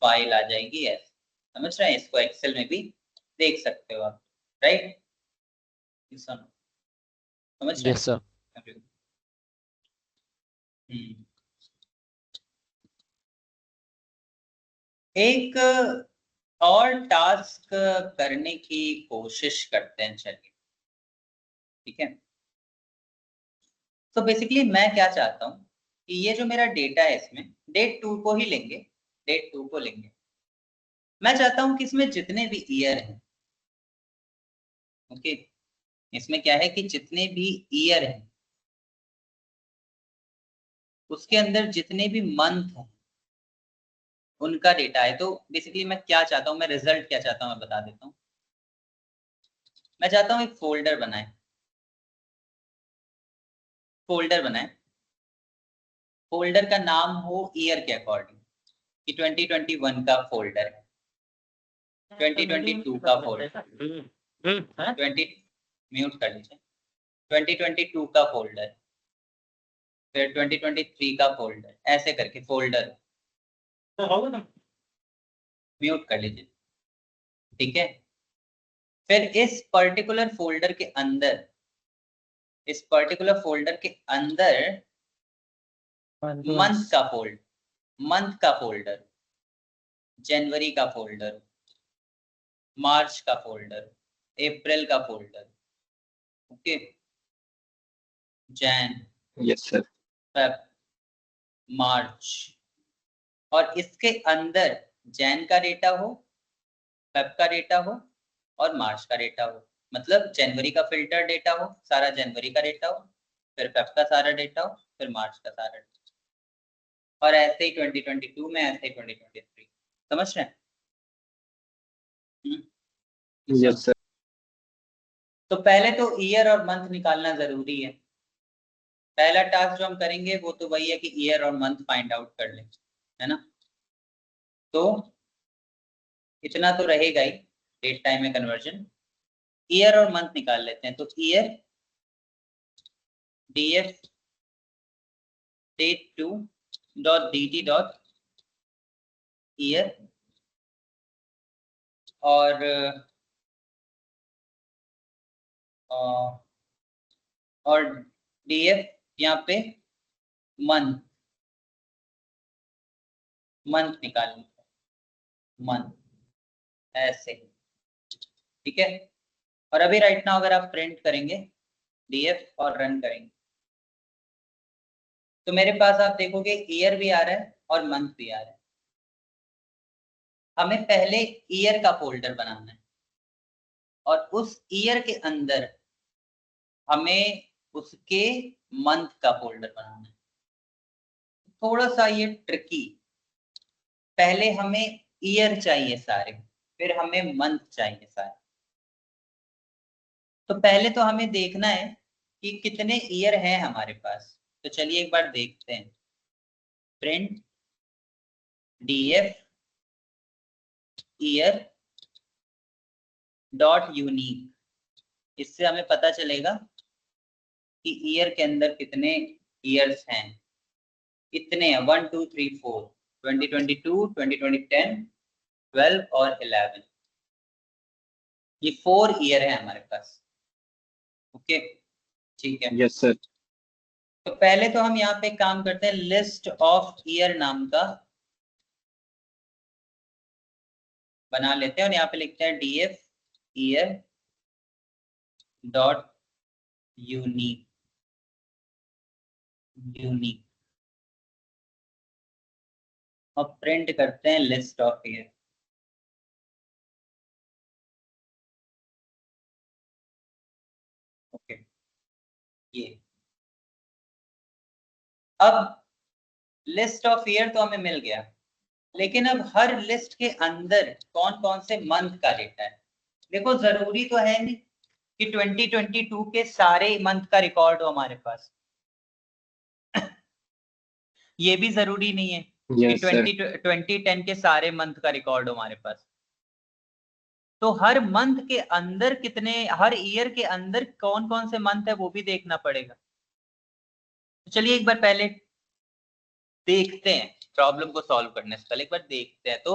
फाइल आ जाएगी ऐसे, समझ रहे हैं? इसको एक्सेल में भी देख सकते हो आप, राइट? समझ रहे हैं? Yes sir. एक और टास्क करने की कोशिश करते हैं, चलिए, ठीक है? तो बेसिकली मैं क्या चाहता हूँ कि ये जो मेरा डेटा है इसमें डेट 2 को ही लेंगे, डेट 2 को लेंगे। मैं चाहता हूँ कि इसमें जितने भी ईयर हैं, ओके, इसमें क्या है कि जितने भी ईयर हैं उसके अंदर जितने भी मंथ हैं उनका डेटा है। तो बेसिकली मैं क्या चाहता हूँ, मैं रिजल्ट क्या चाहता हूँ मैं बता देता हूँ। मैं चाहता हूँ एक फोल्डर बनाए, फोल्डर का नाम हो ईयर के अकॉर्डिंग, कि 2021 का फोल्डर है, 2022 का फोल्डर, 20 म्यूट कर लीजिए, 2022 का फोल्डर, फिर 2023 का फोल्डर, ऐसे करके फोल्डर म्यूट कर लीजिए, ठीक है? फिर इस पर्टिकुलर फोल्डर के अंदर, मंथ का फोल्डर, जनवरी का फोल्डर, मार्च का फोल्डर, अप्रैल का folder, okay, Jain, yes sir. Feb, March, और इसके अंदर जैन का डेटा हो, फेब का डेटा हो और मार्च का डेटा हो। मतलब जनवरी का फिल्टर डेटा हो, सारा जनवरी का डेटा हो, फिर फेब का सारा डेटा हो, फिर मार्च का सारा डेटा, और ऐसे ही 2022 में, ऐसे ही 2023, समझ रहे हैं? Yes sir. तो पहले तो ईयर और मंथ निकालना जरूरी है। पहला टास्क जो हम करेंगे वो तो वही है कि ईयर और मंथ फाइंड आउट कर लें, है ना? तो इतना तो रहेगा ही, डेट टाइम में कन्वर्जन। ईयर और मंथ निकाल लेते हैं। तो year df date 2 dot dt dot year और df यहाँ पे मंथ निकाल लेते हैं, मंथ ऐसे, ठीक है? और अभी राइट नाउ अगर आप प्रिंट करेंगे df और रन करेंगे तो मेरे पास आप देखोगे ईयर भी आ रहा है और मंथ भी आ रहा है। हमें पहले ईयर का फोल्डर बनाना है और उस ईयर के अंदर हमें उसके मंथ का फोल्डर बनाना है। थोड़ा सा ये ट्रिकी, पहले हमें ईयर चाहिए सारे, फिर हमें मंथ चाहिए सारे। तो पहले तो हमें देखना है कि कितने ईयर हैं हमारे पास। तो चलिए एक बार देखते हैं, print df year dot unique, इससे हमें पता चलेगा कि ईयर के अंदर कितने ईयर्स हैं। इतने हैं 1 2 3 4, 2022, 2010, 12 और 11, ये 4 ईयर है हमारे पास। ओके ठीक है। Yes sir. तो पहले तो हम यहाँ पे काम करते हैं, लिस्ट ऑफ ईयर नाम का बना लेते हैं और यहाँ पे लिखते हैं df ईयर डॉट यूनिक और प्रिंट करते हैं लिस्ट ऑफ ईयर। ओके ये अब लिस्ट ऑफ ईयर तो हमें मिल गया, लेकिन अब हर लिस्ट के अंदर कौन कौन से मंथ का डेटा है। देखो जरूरी तो है नहीं कि 2022 के सारे मंथ का रिकॉर्ड हो हमारे पास, ये भी जरूरी नहीं है कि यस सर। 2010 के सारे मंथ का रिकॉर्ड हो हमारे पास। तो हर मंथ के अंदर कितने, हर ईयर के अंदर कौन कौन से मंथ है वो भी देखना पड़ेगा। तो चलिए एक बार पहले देखते हैं, प्रॉब्लम को सॉल्व करने से पहले एक बार देखते हैं। तो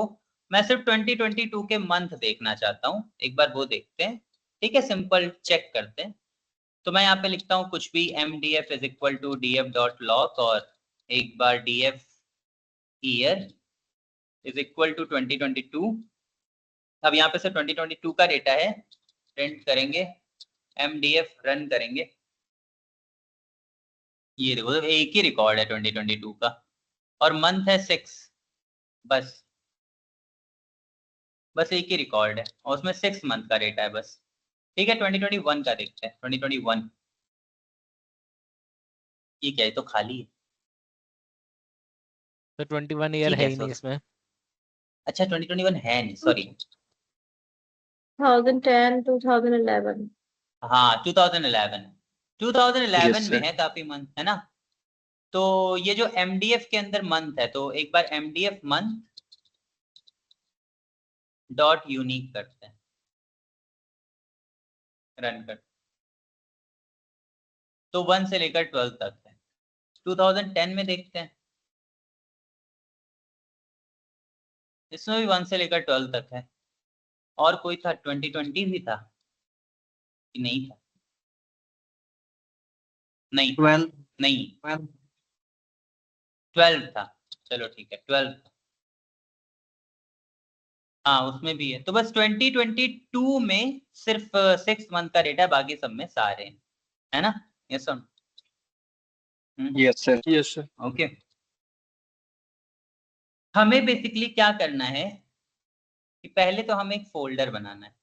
मैं सिर्फ 2022 के मंथ देखना चाहता हूँ, एक बार वो देखते हैं। ठीक है, सिंपल चेक करते हैं। तो मैं यहाँ पे लिखता हूँ कुछ भी mdf is equal to df.log और एक बार df year is equal to 2022। अब यहाँ पे से 2022 का डेटा है, प्रिंट करेंगे mdf रन करेंगे। ये देखो एक ही रिकॉर्ड है 2022 का और मंथ है 6, बस एक ही रिकॉर्ड है और उसमें 6 मंथ का डेटा है बस। ठीक है, 2021 का देखते हैं। 2021 ये क्या है, तो खाली है। तो 21 ईयर ठीक है है, ही नहीं इसमें। अच्छा 2021 है नहीं, सॉरी। 2010, 2011। हाँ 2011 Yes, में sir. है काफी मंथ, है ना। तो ये जो MDF के अंदर मंथ है, तो एक बार MDF मंथ डॉट यूनिक करते हैं, रन कर। तो 1 से लेकर 12 तक है। 2010 में देखते हैं, इसमें भी 1 से लेकर 12 तक है। और कोई था, 2020 भी था कि नहीं था? नहीं 12 नहीं 12 12 था, चलो ठीक है 12 था। हाँ उसमें भी है। तो बस 2022 में सिर्फ 6 मंथ का डेटा है, बाकी सब में सारे हैं, है ना। ये सुन Yes, sir. Yes, sir. Okay. हमें बेसिकली क्या करना है कि पहले तो हमें एक फोल्डर बनाना है,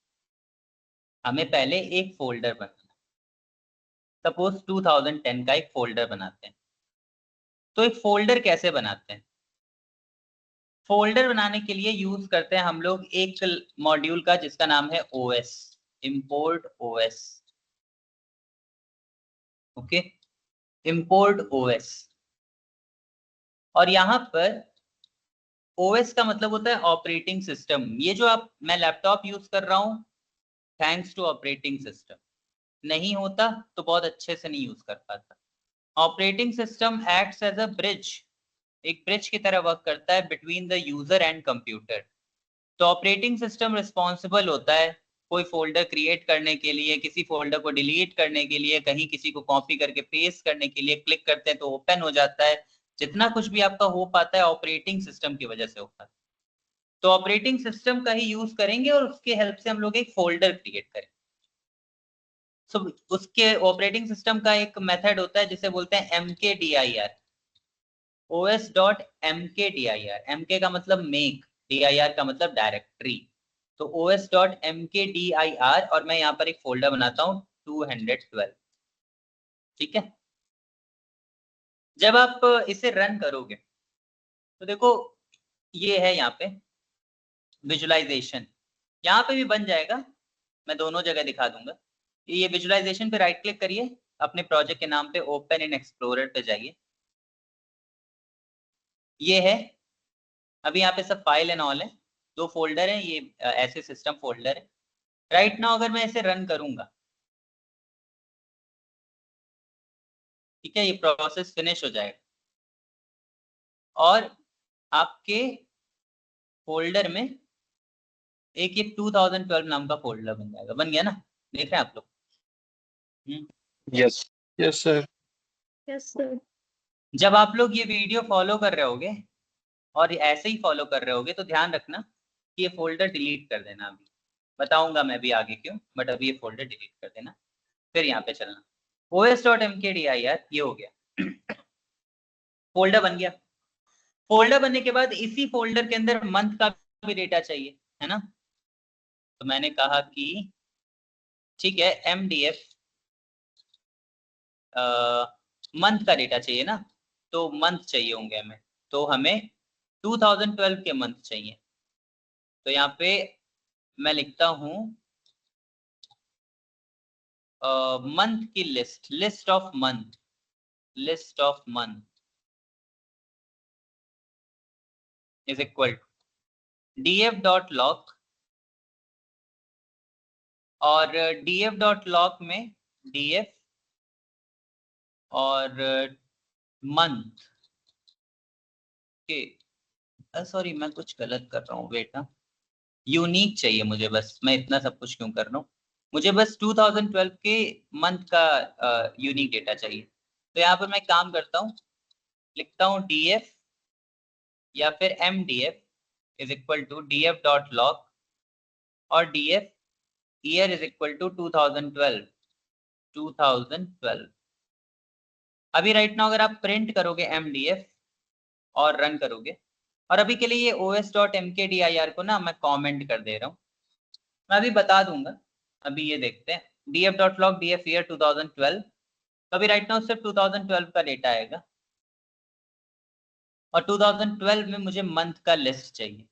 हमें पहले एक फोल्डर बनाना है। सपोज 2010 का एक फोल्डर बनाते हैं। तो एक फोल्डर कैसे बनाते हैं? फोल्डर बनाने के लिए यूज करते हैं हम लोग एक मॉड्यूल का जिसका नाम है OS, import OS। Okay, import OS। और यहां पर OS का मतलब होता है ऑपरेटिंग सिस्टम। ये जो मैं लैपटॉप यूज कर रहा हूं, थैंक्स टू ऑपरेटिंग सिस्टम। नहीं होता तो बहुत अच्छे से नहीं यूज कर पाता। Operating system acts as a bridge, एक ब्रिज की तरह वर्क करता है between the user and computer. तो ऑपरेटिंग सिस्टम रिस्पॉन्सिबल होता है कोई फोल्डर क्रिएट करने के लिए, किसी फोल्डर को डिलीट करने के लिए, कहीं किसी को कॉपी करके पेस्ट करने के लिए। क्लिक करते हैं तो ओपन हो जाता है। जितना कुछ भी आपका हो पाता है ऑपरेटिंग सिस्टम की वजह से हो पाता है। तो ऑपरेटिंग सिस्टम का ही यूज करेंगे और उसके हेल्प से हम लोग एक फोल्डर क्रिएट करें। सो उसके ऑपरेटिंग सिस्टम का एक मेथड होता है जिसे बोलते हैं mkdir, os.mkdir। mk का मतलब मेक, dir का मतलब डायरेक्टरी। तो os.mkdir और मैं यहाँ पर एक फोल्डर बनाता हूँ 212। ठीक है, जब आप इसे रन करोगे तो देखो ये है यहाँ पे विजुअलाइजेशन, यहाँ पे भी बन जाएगा, मैं दोनों जगह दिखा दूंगा। ये विजुअलाइजेशन पे राइट क्लिक करिए, अपने प्रोजेक्ट के नाम पे ओपन इन एक्सप्लोरर पे जाइए। ये है, अभी यहाँ पे सब फाइल एंड ऑल है, 2 फोल्डर है, ये ऐसे सिस्टम फोल्डर है। राइट नाउ अगर मैं इसे रन करूंगा, ठीक है, ये प्रोसेस फिनिश हो जाएगा और आपके फोल्डर में एक ये 2012 नाम का फोल्डर बन जाएगा। बन गया ना, देख रहे हैं आप लोग? Yes yes sir. Yes, sir. जब आप लोग ये वीडियो फॉलो कर रहे होगे और ऐसे ही फॉलो कर रहे होगे तो ध्यान रखना कि ये फोल्डर डिलीट कर देना। अभी बताऊंगा मैं भी आगे क्यों, बट अभी ये फोल्डर डिलीट कर देना, फिर यहाँ पे चलना। os.mkdir ये हो गया, फोल्डर बन गया। फोल्डर बनने के बाद इसी फोल्डर के अंदर मंथ का भी डेटा चाहिए, है ना? तो मैंने कहा कि ठीक है, MDF मंथ का डेटा चाहिए ना, तो मंथ चाहिए होंगे हमें, तो हमें 2012 के मंथ चाहिए। तो यहाँ पे मैं लिखता हूं मंथ की list of month is equal to df.log, और df.log में df और मंथ के, सॉरी मैं कुछ गलत कर रहा हूँ, वेट ना, यूनिक चाहिए मुझे, बस मैं इतना सब कुछ क्यों कर रहा हूँ, मुझे बस 2012 के मंथ का यूनिक डेटा चाहिए। तो यहाँ पर मैं काम करता हूँ, लिखता हूँ df या फिर mdf is equal to df.log और df year is equal to 2012। अभी राइट नाउ अगर आप प्रिंट करोगे mdf और रन करोगे, और अभी के लिए ये os.mkdir को ना मैं कमेंट कर दे रहा हूँ, मैं अभी बता दूंगा। अभी ये देखते हैं df.log df year 2012, तो अभी राइट नाउ सिर्फ 2012 का डेटा आएगा, और 2012 में मुझे मंथ का लिस्ट चाहिए।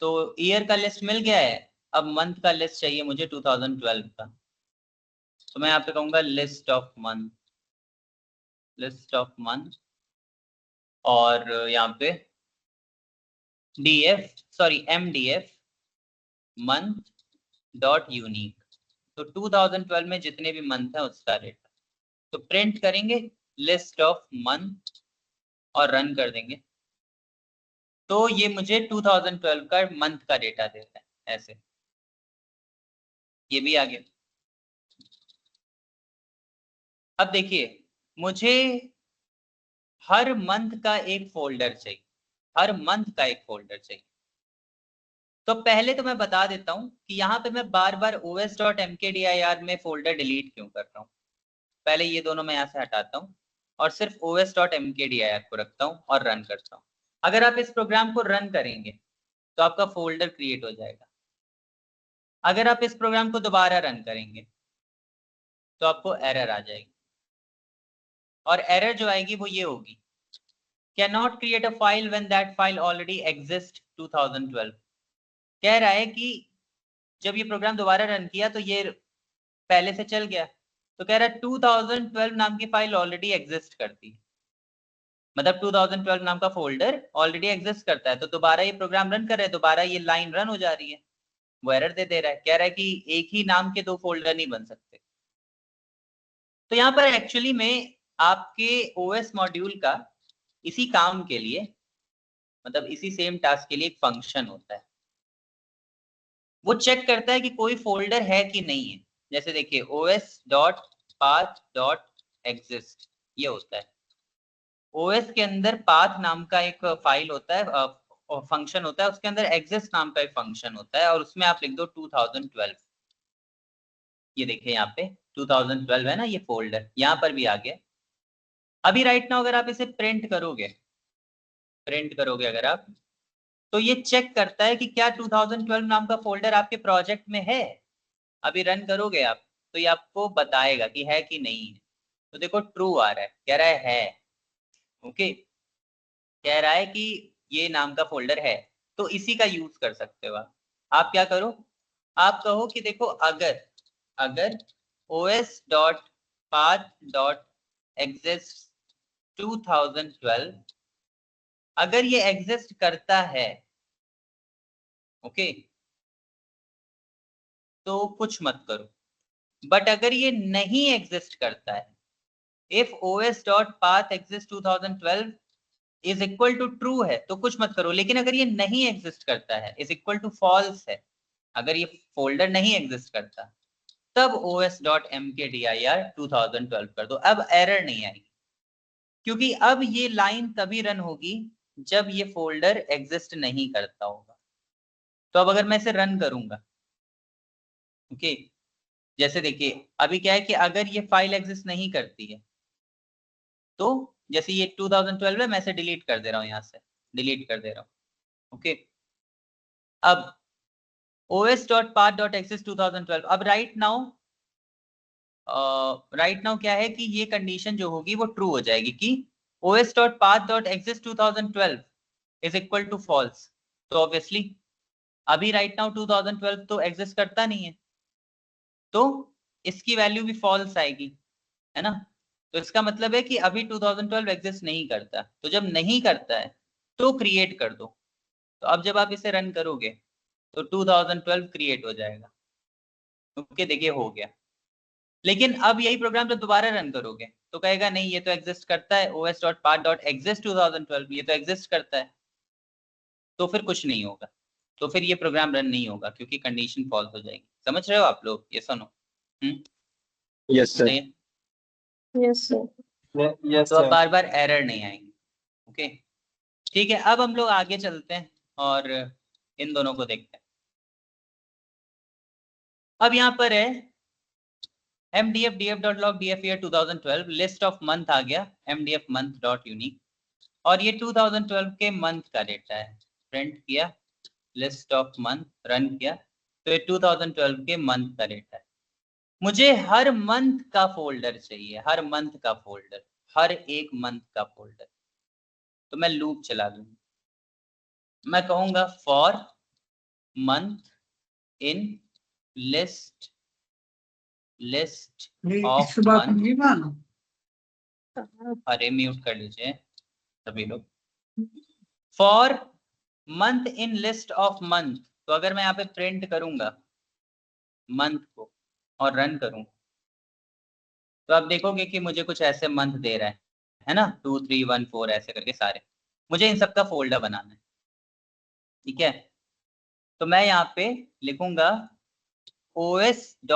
तो ईयर का लिस्ट मिल गया है, अब मंथ का लिस्ट चाहिए मुझे 2012 का। तो मैं यहाँ पे कहूंगा लिस्ट ऑफ मंथ, और यहाँ पे mdf मंथ डॉट यूनिक, तो 2012 में जितने भी मंथ है उसका डेटा। तो प्रिंट करेंगे लिस्ट ऑफ मंथ और रन कर देंगे, तो ये मुझे 2012 का मंथ का डेटा देता है। ऐसे ये भी आ गया। अब देखिए, मुझे हर मंथ का एक फोल्डर चाहिए, तो पहले तो मैं बता देता हूं कि यहाँ पे मैं बार बार os.mkdir में फोल्डर डिलीट क्यों कर रहा हूँ। पहले ये दोनों मैं यहाँ से हटाता हूँ और सिर्फ os.mkdir को रखता हूँ और रन करता हूँ। अगर आप इस प्रोग्राम को रन करेंगे तो आपका फोल्डर क्रिएट हो जाएगा। अगर आप इस प्रोग्राम को दोबारा रन करेंगे तो आपको एरर आ जाएगी, और एरर जो आएगी वो ये होगी, can not create a file when that file already exist 2012। कह रहा है कि जब ये प्रोग्राम दोबारा रन किया तो ये पहले से चल गया, तो कह रहा है 2012 नाम की फाइल ऑलरेडी एग्जिस्ट करती है, मतलब 2012 नाम का फोल्डर ऑलरेडी एग्जिस्ट करता है। तो दोबारा ये प्रोग्राम रन कर रहे हैं, दोबारा ये लाइन रन हो जा रही है, वो एरर दे रहा है, कह रहा है कि एक ही नाम के दो फोल्डर नहीं बन सकते। तो यहाँ पर एक्चुअली में आपके ओएस मॉड्यूल का इसी काम के लिए, मतलब इसी सेम टास्क के लिए एक फंक्शन होता है, वो चेक करता है कि कोई फोल्डर है कि नहीं है। जैसे देखिए os.path.exist ये होता है, ओएस के अंदर पाथ नाम का एक फाइल होता है, फंक्शन होता है, उसके अंदर एग्जिस्ट नाम का एक फंक्शन होता है, और उसमें आप लिख दो 2012। ये देखिए यहाँ पे 2012 है ना, ये फोल्डर यहाँ पर भी आ गया। अभी राइट नाउ अगर आप इसे प्रिंट करोगे अगर आप, तो ये चेक करता है कि क्या 2012 नाम का फोल्डर आपके प्रोजेक्ट में है। अभी रन करोगे आप तो ये आपको बताएगा कि है कि नहीं है। तो देखो ट्रू आ रहा है, कह रहा है ओके, कह रहा है कि ये नाम का फोल्डर है, तो इसी का यूज कर सकते हो आप क्या करो, आप कहो कि देखो अगर os.path.exist 2012 अगर ये एग्जिस्ट करता है, ओके, तो कुछ मत करो। बट अगर ये नहीं एग्जिस्ट करता है, if os.path exist 2012 is equal to true है तो कुछ मत करो, लेकिन अगर ये नहीं एग्जिस्ट करता है, इज इक्वल टू फॉल्स है, अगर ये फोल्डर नहीं एग्जिस्ट करता, तब os.mkdir 2012 कर दो। अब एरर नहीं आएगी, क्योंकि अब ये लाइन तभी रन होगी जब ये फोल्डर एग्जिस्ट नहीं करता होगा। तो अब अगर मैं इसे रन करूंगा, ओके, जैसे देखिए अभी क्या है कि अगर ये फाइल एग्जिस्ट नहीं करती है तो जैसे ये 2012 है, मैं इसे डिलीट कर दे रहा हूं, यहां से डिलीट कर दे रहा हूं, ओके। अब os.path.exist 2012, अब राइट नाउ क्या है कि ये कंडीशन जो होगी वो ट्रू हो जाएगी कि os.path.exist 2012 is equal to false. तो ऑब्वियसली अभी राइट नाउ 2012 तो एग्जिस्ट करता नहीं है, तो इसकी वैल्यू भी फॉल्स आएगी, है ना। तो इसका मतलब है कि अभी 2012 एग्जिस्ट नहीं करता, तो जब नहीं करता है तो क्रिएट कर दो। तो अब जब आप इसे रन करोगे तो 2012 क्रिएट हो जाएगा, ओके, देखिए हो गया। लेकिन अब यही प्रोग्राम जब दोबारा रन करोगे तो कहेगा नहीं ये तो एग्जिस्ट करता है, os.path.exist 2012 ये तो एग्जिस्ट करता है, तो फिर कुछ नहीं होगा, तो फिर ये प्रोग्राम रन नहीं होगा क्योंकि कंडीशन फॉल्स हो जाएगी। समझ रहे हो आप लोग, ये सुनो। Yes sir, Yes, sir. Yes तो अब सर। बार बार एरर नहीं आएंगे, ओके। ठीक है, अब हम लोग आगे चलते हैं और इन दोनों को देखते हैं। अब यहाँ पर है mdf df.log df year 2012 list of month आ गया, mdf month डॉट यूनिक, और ये 2012 के मंथ का डेटा है, प्रिंट किया लिस्ट ऑफ मंथ, रन किया तो ये 2012 के मंथ का डेटा है। मुझे हर मंथ का फोल्डर चाहिए, हर मंथ का फोल्डर, हर एक मंथ का फोल्डर। तो मैं लूप चला दूंगा, मैं कहूंगा for month in list of month. अरे म्यूट कर लीजिए सभी लोग। For month in list of month, तो अगर मैं यहाँ पे प्रिंट करूंगा मंथ को और रन करूं तो आप देखोगे कि मुझे कुछ ऐसे मंथ दे रहा है ना, 2 3 1 4 ऐसे करके सारे। मुझे इन सब का फोल्डर बनाना है, ठीक है। तो मैं यहाँ पे लिखूंगा os.mkdir,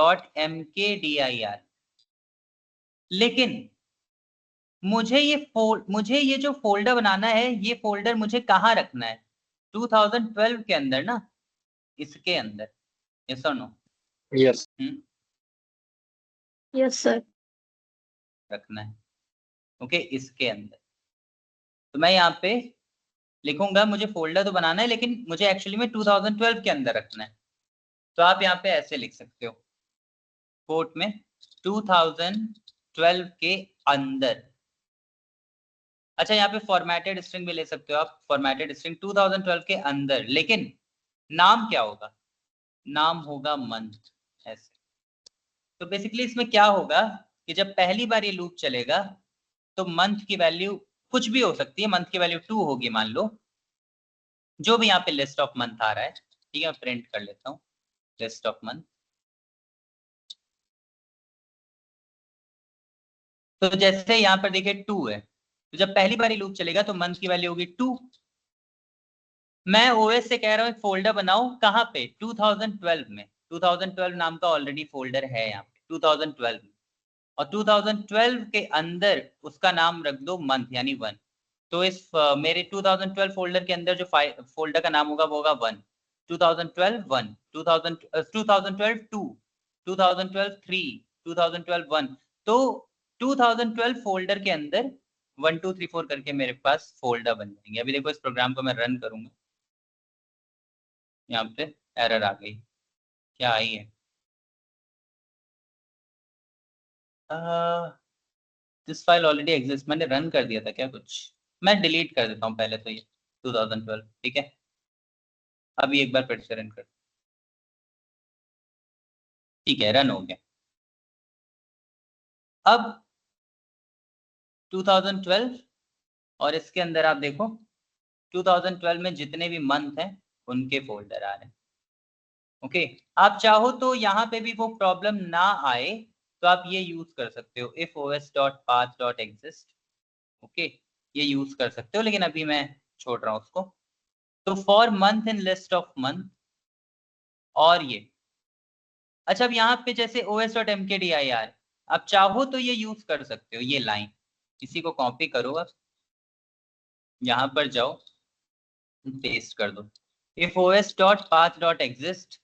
लेकिन मुझे ये जो फोल्डर बनाना है, ये फोल्डर मुझे कहाँ रखना है, 2012 के अंदर ना, इसके अंदर, यस और नो? Yes Yes, sir. रखना है, ओके, इसके अंदर। तो मैं यहाँ पे लिखूंगा मुझे फोल्डर तो बनाना है लेकिन मुझे एक्चुअली में 2012 के अंदर रखना है। तो आप यहाँ पे ऐसे लिख सकते हो कोट में 2012 के अंदर। अच्छा, यहाँ पे फॉर्मेटेड स्ट्रिंग भी ले सकते हो आप, फॉर्मेटेड स्ट्रिंग 2012 के अंदर, लेकिन नाम क्या होगा, नाम होगा मंथ, ऐसे। तो बेसिकली इसमें क्या होगा कि जब पहली बार ये लूप चलेगा तो मंथ की वैल्यू कुछ भी हो सकती है, मंथ की वैल्यू 2 होगी मान लो, जो भी यहाँ पे लिस्ट ऑफ मंथ आ रहा है, ठीक है। मैं प्रिंट कर लेता हूँ लिस्ट ऑफ मंथ। तो जैसे यहाँ पर देखिए 2 है, तो जब पहली बार ये लूप चलेगा तो मंथ की वैल्यू होगी 2। मैं ओएस से कह रहा हूँ एक फोल्डर बनाओ, कहाँ पे, 2012 में। 2012 नाम का ऑलरेडी फोल्डर है यहाँ पे 2012 में, और 2012 के अंदर उसका नाम रख दो मंथ यानी 1। तो इस मेरे 2012 फोल्डर के अंदर जो फोल्डर का नाम होगा वो होगा 1, 2012 1, 2012 2, 2012 3, 2012 1। तो 2012 फोल्डर के अंदर 1 2 3 4 करके मेरे पास फोल्डर बन जाएंगे। अभी देखो इस प्रोग्राम को मैं रन करूंगा, यहाँ पे एरर आ गई, क्या आई है, दिस फाइल ऑलरेडी एग्जिस्ट, मैंने रन कर दिया था क्या कुछ, मैं डिलीट कर देता हूँ पहले तो ये 2012, ठीक है। अभी एक बार फिर से रन कर, ठीक है, रन हो गया। अब 2012 और इसके अंदर आप देखो 2012 में जितने भी मंथ हैं उनके फोल्डर आ रहे हैं, ओके। आप चाहो तो यहाँ पे भी वो प्रॉब्लम ना आए तो आप ये यूज कर सकते हो if os.path.exist, ओके। ये यूज कर सकते हो, लेकिन अभी मैं छोड़ रहा हूँ उसको। तो for month in list of month, और ये अच्छा, अब यहाँ पे जैसे os.mkdir, आप चाहो तो ये यूज कर सकते हो, ये लाइन किसी को कॉपी करो, आप यहाँ पर जाओ, पेस्ट कर दो, if os.path.exist।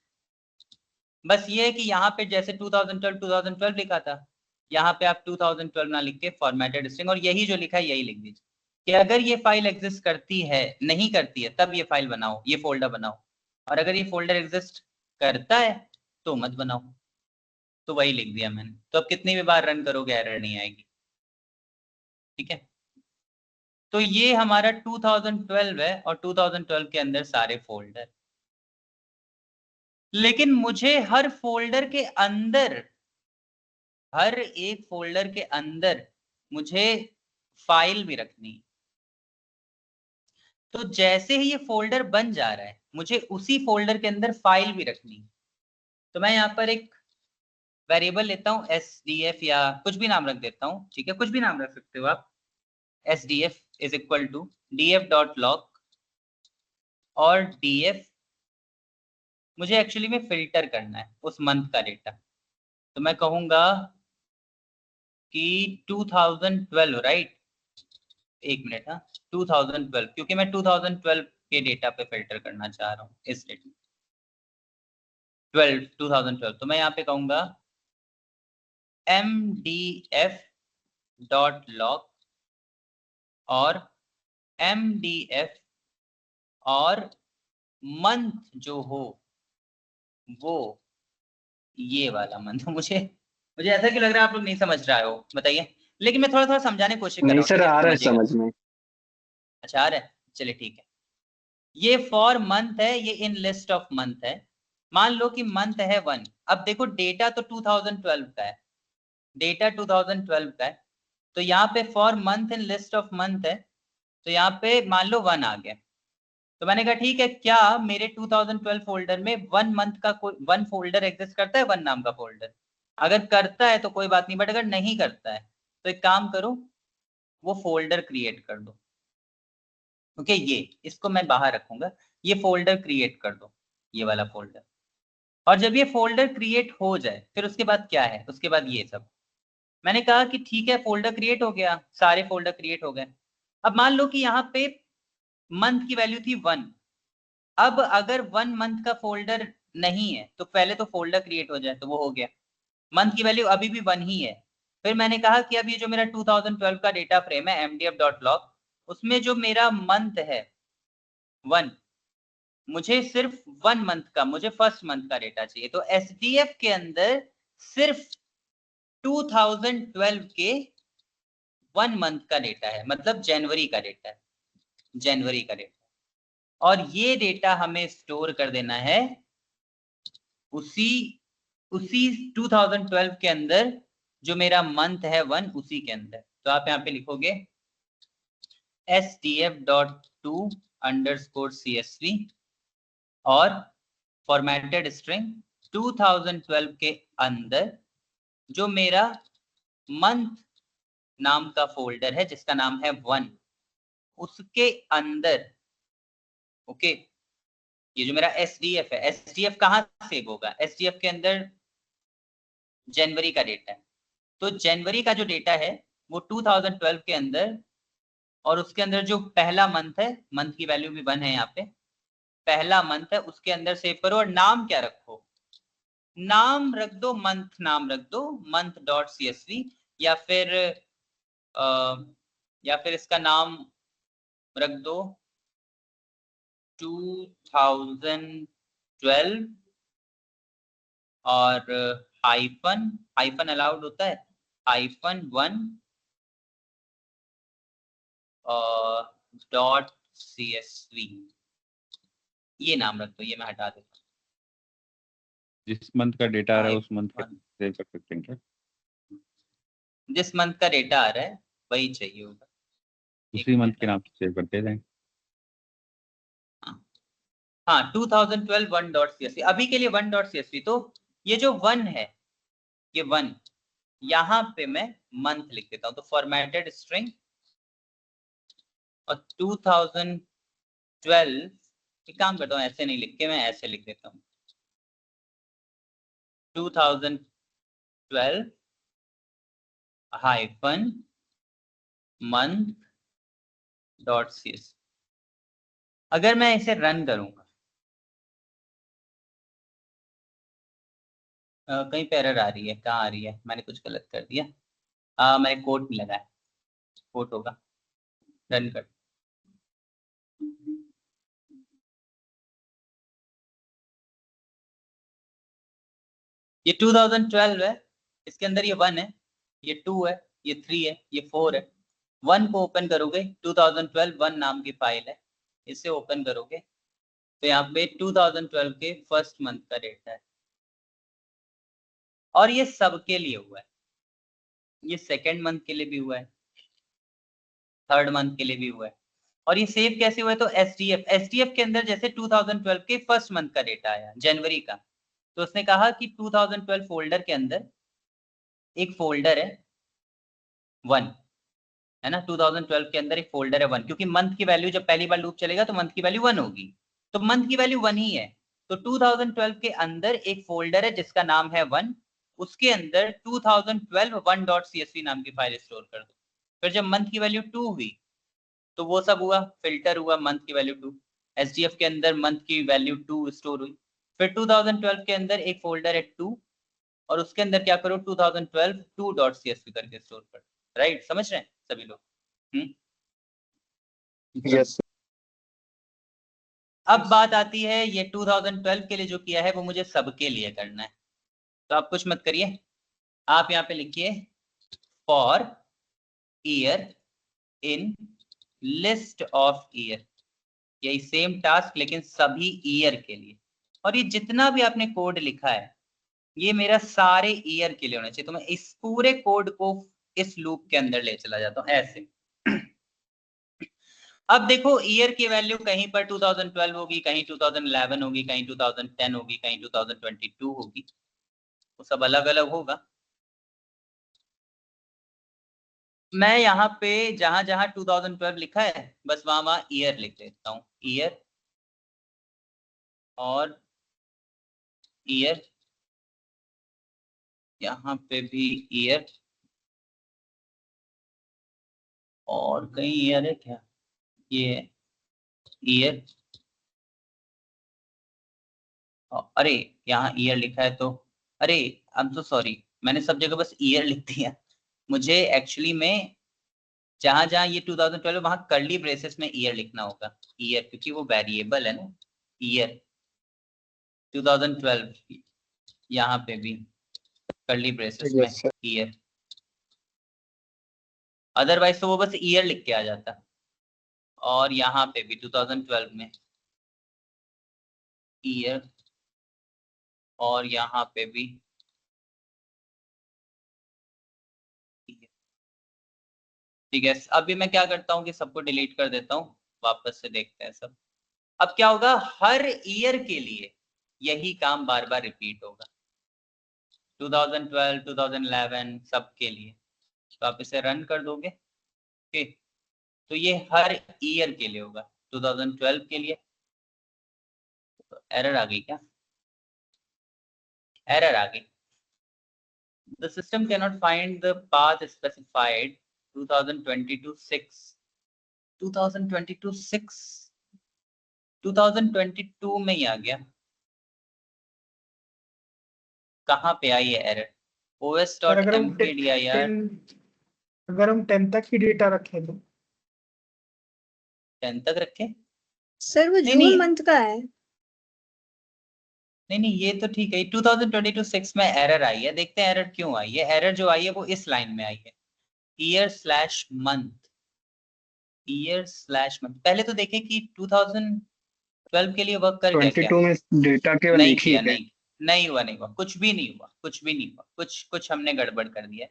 बस ये है कि यहाँ पे जैसे 2012 लिखा था, यहाँ पे आप 2012 ना लिख के फॉर्मेटेड स्ट्रिंग, और यही जो लिखा है यही लिख दीजिए कि अगर ये फाइल एग्जिस्ट करती है, नहीं करती है, तब ये फाइल बनाओ, ये फोल्डर बनाओ, और अगर ये फोल्डर एग्जिस्ट करता है तो मत बनाओ। तो वही लिख दिया मैंने। तो अब कितनी भी बार रन करोगे एरर नहीं आएगी, ठीक है। तो ये हमारा 2012 है, और 2012 के अंदर सारे फोल्डर, लेकिन मुझे हर फोल्डर के अंदर, हर एक फोल्डर के अंदर मुझे फाइल भी रखनी है। तो जैसे ही ये फोल्डर बन जा रहा है, मुझे उसी फोल्डर के अंदर फाइल भी रखनी है। तो मैं यहाँ पर एक वेरिएबल लेता हूँ sdf, या कुछ भी नाम रख देता हूँ, ठीक है, कुछ भी नाम रख सकते हो आप। sdf is equal to df.log, और df मुझे एक्चुअली में फिल्टर करना है उस मंथ का डेटा। तो मैं कहूंगा कि 2012, राइट, एक मिनट, हाँ 2012, क्योंकि मैं 2012 के डेटा पे फिल्टर करना चाह रहा हूँ, इस डेटा 2012। तो मैं यहाँ पे कहूंगा mdf.log और mdf और मंथ जो हो वो ये वाला मंथ। मुझे ऐसा क्यों लग रहा है आप लोग नहीं समझ रहे हो, बताइए। लेकिन मैं थोड़ा थोड़ा समझाने की कोशिश कर रहा नहीं हूँ, सर, ठीक है, आ रहा है समझिएगा। समझ में। अच्छा, आ रहा है, चलिए ठीक है। ये फॉर मंथ है, ये इन लिस्ट ऑफ मंथ है। मान लो कि मंथ है 1। अब देखो डेटा तो 2012 का है, डेटा 2012 का है, तो यहाँ पे for month in list of month है, तो यहाँ पे मान लो 1 आ गया। तो मैंने कहा ठीक है, क्या मेरे 2012 फोल्डर में 1 मंथ का कोई 1 फोल्डर एग्जिस्ट करता है, 1 नाम का फोल्डर? अगर करता है तो कोई बात नहीं, बट अगर नहीं करता है तो एक काम करो, वो फोल्डर क्रिएट कर दो। ओके, ये इसको मैं बाहर रखूंगा, ये फोल्डर क्रिएट कर दो, ये वाला फोल्डर। और जब ये फोल्डर क्रिएट हो जाए, फिर उसके बाद क्या है, उसके बाद ये सब मैंने कहा कि ठीक है, फोल्डर क्रिएट हो गया, सारे फोल्डर क्रिएट हो गए। अब मान लो कि यहाँ पे मंथ की वैल्यू थी 1। अब अगर 1 मंथ का फोल्डर नहीं है तो पहले तो फोल्डर क्रिएट हो जाए, तो वो हो गया। मंथ की वैल्यू अभी भी 1 ही है। फिर मैंने कहा कि अब ये जो मेरा 2012 का डेटा फ्रेम है mdf.log, उसमें जो मेरा मंथ है 1, मुझे सिर्फ 1 मंथ का, मुझे फर्स्ट मंथ का डेटा चाहिए। तो SDF के अंदर सिर्फ 2012 के 1 मंथ का डेटा है, मतलब जनवरी का डेटा है, जनवरी का डेटा। और ये डेटा हमें स्टोर कर देना है उसी 2012 के अंदर, जो मेरा मंथ है 1, उसी के अंदर। तो आप यहाँ पे लिखोगे sdf.to_csv और फॉर्मेटेड स्ट्रिंग 2012 के अंदर जो मेरा मंथ नाम का फोल्डर है, जिसका नाम है 1, उसके अंदर, ओके, ये जो मेरा SDF है, SDF कहाँ सेव होगा? SDF के अंदर जनवरी का डेटा है, तो जनवरी का जो डेटा है वो 2012 के अंदर, और उसके अंदर जो पहला मंथ है, मंथ की वैल्यू भी 1 है यहाँ पे, पहला मंथ है, उसके अंदर सेव करो। और नाम क्या रखो? नाम रख दो मंथ, नाम रख दो month.csv, या फिर इसका नाम रख दो 2012 और हाइफन अलाउड होता है, -1 .csv, ये नाम रख दो। ये मैं हटा देता हूँ। जिस मंथ का डेटा आ रहा है उस मंथ के सेव कर सकते हैं क्या? जिस मंथ का डेटा आ रहा है वही चाहिए होगा, उसी मंथ के नाम से सेव करते जाएं। हाँ 2012 1.csv, अभी के लिए 1.csv। तो ये जो 1 है, ये 1, यहाँ पे मैं मंथ लिख देता हूँ। तो फॉर्मेटेड स्ट्रिंग और 2012 एक काम करता हूँ, ऐसे नहीं लिख के मैं ऐसे लिख देता हूँ 2012 हाइफन मंथ डॉट cs। अगर मैं इसे रन करूंगा कहीं पे एरर आ रही है, कहाँ आ रही है, मैंने कुछ गलत कर दिया, मैंने कोड नहीं लगाया, कोड होगा, रन कर। ये 2012 है, इसके अंदर ये 1 है, ये 2 है, ये 3 है, ये 4 है। 1 को ओपन करोगे 2012 1 नाम की फाइल है, इसे ओपन करोगे तो यहाँ पे 2012 के फर्स्ट मंथ का डेटा है और ये सबके लिए हुआ है, ये सेकेंड मंथ के लिए भी हुआ है, थर्ड मंथ के लिए भी हुआ है। और ये सेव कैसे हुआ है, तो एसडीएफ के अंदर जैसे 2012 के फर्स्ट मंथ का डेटा आया जनवरी का, तो उसने कहा कि 2012 फोल्डर के अंदर एक फोल्डर है 1 है ना, 2012 के अंदर एक फोल्डर है 1, क्योंकि मंथ की वैल्यू जब पहली बार लूप चलेगा तो मंथ की वैल्यू 1 होगी, तो मंथ की वैल्यू 1 ही है। तो 2012 के अंदर एक फोल्डर है जिसका नाम है 1, उसके अंदर 2012 1.csv नाम की फाइल स्टोर कर दो। फिर जब मंथ की वैल्यू 2 हुई तो वो सब हुआ, फिल्टर हुआ, मंथ की वैल्यू 2, एसडीएफ के अंदर मंथ की वैल्यू 2 स्टोर हुई। फिर 2012 के अंदर एक फोल्डर है 2 और उसके अंदर क्या करो 2012 2.csv करके स्टोर कर, राइट, समझ रहे हैं सभी लोग? यस अब बात आती है ये 2012 के लिए जो किया है वो मुझे सबके लिए करना है, तो आप कुछ मत करिए, आप यहाँ पे लिखिए for year in list of year, यही सेम टास्क लेकिन सभी ईयर के लिए। और ये जितना भी आपने कोड लिखा है ये मेरा सारे ईयर के लिए होना चाहिए, तो मैं इस पूरे कोड को इस लूप के अंदर ले चला जाता हूँ ऐसे। अब देखो ईयर की वैल्यू कहीं पर 2012 होगी, कहीं 2011 होगी, कहीं 2010 होगी, कहीं 2022 होगी, वो सब अलग अलग होगा। मैं यहाँ पे जहां जहां 2012 लिखा है बस वहां वहां ईयर लिख देता हूँ, ईयर और ईयर, यहाँ पे भी ईयर, और कहीं ईयर है क्या, ये ईयर, अरे यहाँ ईयर लिखा है तो अरे आई एम सो सॉरी, मैंने सब जगह बस ईयर लिख दिया। मुझे एक्चुअली में जहां जहां ये 2012 वहां कर्ली ब्रेसेस में ईयर लिखना होगा, ईयर, क्योंकि वो वेरिएबल है ना, ईयर 2012 यहाँ पे भी कर्ली ब्रेसेस में यस सर ईयर, अदरवाइज तो वो बस ईयर लिख के आ जाता। और यहाँ पे भी 2012 में ईयर, और यहाँ पे भी ठीक है। अभी मैं क्या करता हूँ कि सबको डिलीट कर देता हूँ, वापस से देखते हैं सब। अब क्या होगा, हर ईयर के लिए यही काम बार बार रिपीट होगा, 2012 2011 सब के लिए। तो आप इसे रन कर दोगे, ठीक, तो ये हर ईयर के लिए होगा। 2012 के लिए तो एरर आ गई क्या, एरर आ गई, the system cannot find the path specified 2022-6 2022 में ही आ गया, कहाँ पे आई है एरर, os.mkdir अगर हम 10 तक ही डेटा रखें तो 10 तक रखे, सर वो नहीं, जून नहीं। मंथ का है। नहीं ये तो ठीक है, 2022-6 में एरर आई है, देखते हैं एरर क्यों आई है। एरर जो आई है वो इस लाइन में आई है, ईयर/मंथ, ईयर/मंथ। पहले तो देखें कि 2012 के लिए वर्क कर गया क्या, 22 में डेटा केवल नहीं एक ही किया, है। नहीं हुआ, नहीं हुआ, कुछ भी नहीं हुआ, कुछ भी नहीं हुआ, कुछ हमने गड़बड़ कर दिया।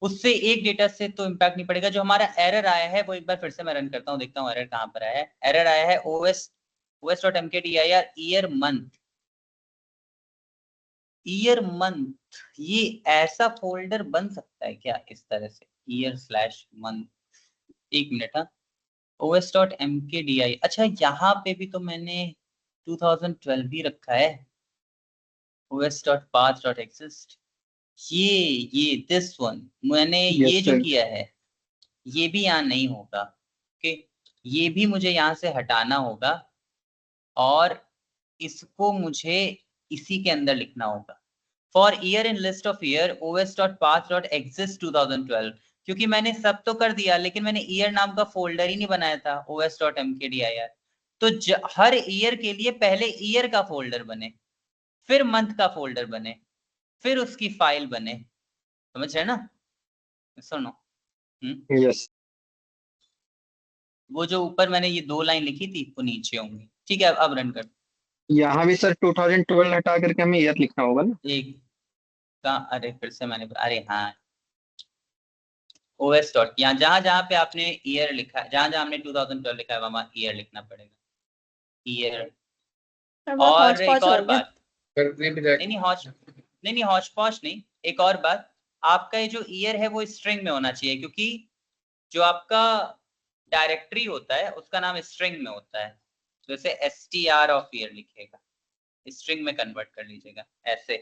उससे एक डेटा से तो इम्पैक्ट नहीं पड़ेगा। जो हमारा एरर आया है वो एक बार फिर से मैं रन करता हूँ, देखता हूँ एरर कहाँ पर आया है। एरर आया है os.mkdir year month, year month. ये ऐसा फोल्डर बन सकता है क्या इस तरह से, ईयर/मंथ, एक मिनट, हाँ os.mkdi, अच्छा यहाँ पे भी तो मैंने 2012 ही रखा है, os.path.exist, ये दिस वन मैंने Yes, ये जो sir. किया है ये भी यहाँ नहीं होगा, ओके, ये भी मुझे यहाँ से हटाना होगा और इसको मुझे इसी के अंदर लिखना होगा। For year in list of year os.path.exist 2012, क्योंकि मैंने सब तो कर दिया लेकिन मैंने ईयर नाम का फोल्डर ही नहीं बनाया था os.mkdir। तो हर ईयर के लिए पहले ईयर का फोल्डर बने, फिर मंथ का फोल्डर बने, फिर उसकी फाइल बने, समझ रहे ना? सुनो, Yes. वो जो ऊपर मैंने ये 2 लाइन लिखी थी वो नीचे होंगी, ठीक है? अब रन कर, यहाँ भी सर 2012 हटा करके हमें ईयर लिखना होगा ना? एक का, अरे फिर से मैंने, अरे हाँ, OS डॉट, यहाँ जहां जहां पे आपने ईयर लिखा है, जहां जहां हमने 2012 लिखा है वहां ईयर लिखना पड़ेगा, ईयर। और एक और बात, नहीं हॉच पॉच नहीं, एक और बात, आपका ये जो ईयर है वो स्ट्रिंग में होना चाहिए, क्योंकि जो आपका डायरेक्टरी होता है उसका नाम स्ट्रिंग में होता है, तो इसे str ऑफ ईयर लिखेगा, स्ट्रिंग में कन्वर्ट कर लीजिएगा ऐसे,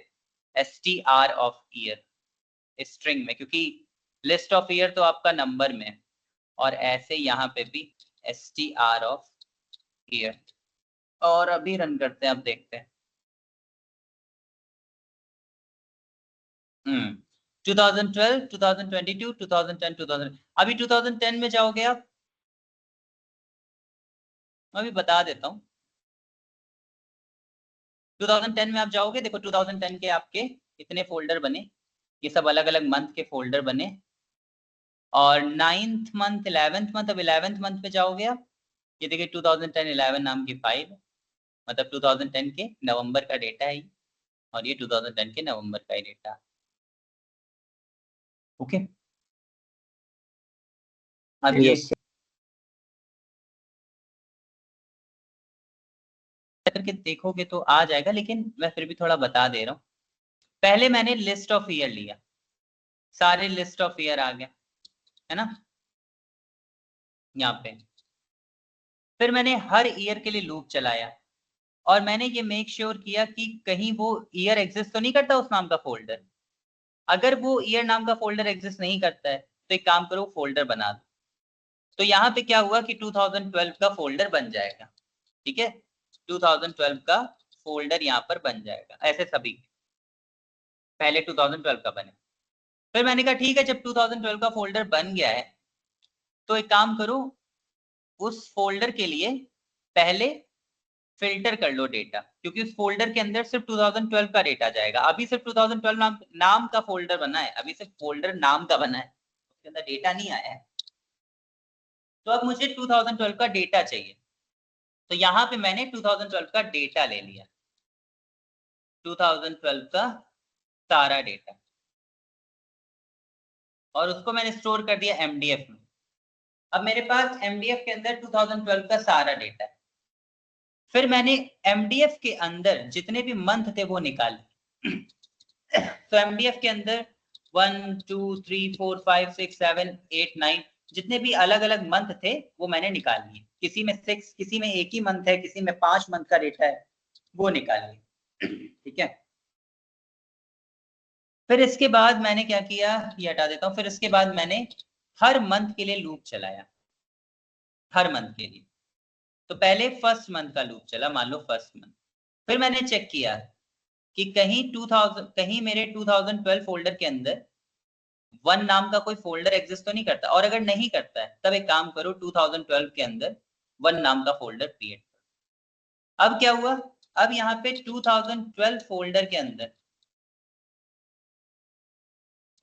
str ऑफ ईयर स्ट्रिंग में, क्योंकि लिस्ट ऑफ ईयर तो आपका नंबर में, और ऐसे यहाँ पे भी str ऑफ ईयर। और अभी रन करते हैं, अब देखते हैं। 2012, 2022, 2010, 2000, अभी 2010 में जाओगे आप, मैं भी बता देता हूँ। 2010 में आप जाओगे, देखो 2010 के आपके इतने फोल्डर बने, ये सब अलग अलग मंथ के फोल्डर बने, और 9th मंथ, 11th मंथ, अब 11th मंथ पे जाओगे आप, ये देखिए 2010 11 नाम की फाइल, मतलब 2010 के नवंबर का डेटा है, और ये 2010 के नवंबर का ही डेटा, ओके। अब ये Yes, sir. करके देखोगे तो आ जाएगा, लेकिन मैं फिर भी थोड़ा बता दे रहा हूँ। पहले मैंने लिस्ट ऑफ ईयर लिया, सारे लिस्ट ऑफ ईयर आ गया, है ना, यहाँ पे। फिर मैंने हर ईयर के लिए लूप चलाया, और मैंने ये मेक श्योर किया कि कहीं वो ईयर एग्जिस्ट तो नहीं करता उस नाम का फोल्डर। अगर वो ईयर नाम का फोल्डर एग्जिस्ट नहीं करता है तो एक काम करो, फोल्डर बना दो। तो यहाँ पे क्या हुआ कि 2012 का फोल्डर बन जाएगा, ठीक है, 2012 का फोल्डर यहाँ पर बन जाएगा, ऐसे सभी पहले 2012 का बने। फिर मैंने कहा ठीक है, जब 2012 का फोल्डर बन गया है तो एक काम करो, उस फोल्डर के लिए पहले फिल्टर कर लो डेटा, क्योंकि उस फोल्डर के अंदर सिर्फ 2012 का डेटा जाएगा। अभी सिर्फ 2012 नाम का फोल्डर बना है, अभी सिर्फ फोल्डर नाम का बना है, उसके अंदर डेटा नहीं आया है। तो अब मुझे 2012 का डेटा चाहिए, तो यहाँ पे मैंने 2012 का डेटा ले लिया, 2012 का सारा डेटा, और उसको मैंने स्टोर कर दिया MDF में। अब मेरे पास MDF के अंदर 2012 का सारा डेटा है। फिर मैंने MDF के अंदर जितने भी मंथ थे वो निकाले। तो MDF के अंदर 1 2 3 4 5 6 7 8 9 जितने भी अलग अलग मंथ थे वो मैंने निकाल लिए। किसी में 6, किसी में एक ही मंथ है, किसी में 5 मंथ का डेटा है, वो निकाल लिए, ठीक है। फिर इसके बाद मैंने क्या किया, ये हटा देता हूँ। फिर इसके बाद मैंने हर मंथ के लिए लूप चलाया, हर मंथ के लिए। तो पहले फर्स्ट मंथ का लूप चला, मान लो फर्स्ट मंथ। फिर मैंने चेक किया कि कहीं मेरे 2012 फोल्डर के अंदर 1 नाम का कोई फोल्डर एग्जिस्ट तो नहीं करता, और अगर नहीं करता है तब एक काम करो, 2012 के अंदर 1 नाम का फोल्डर क्रिएट करो। अब क्या हुआ, अब यहाँ पे 2012 फोल्डर के अंदर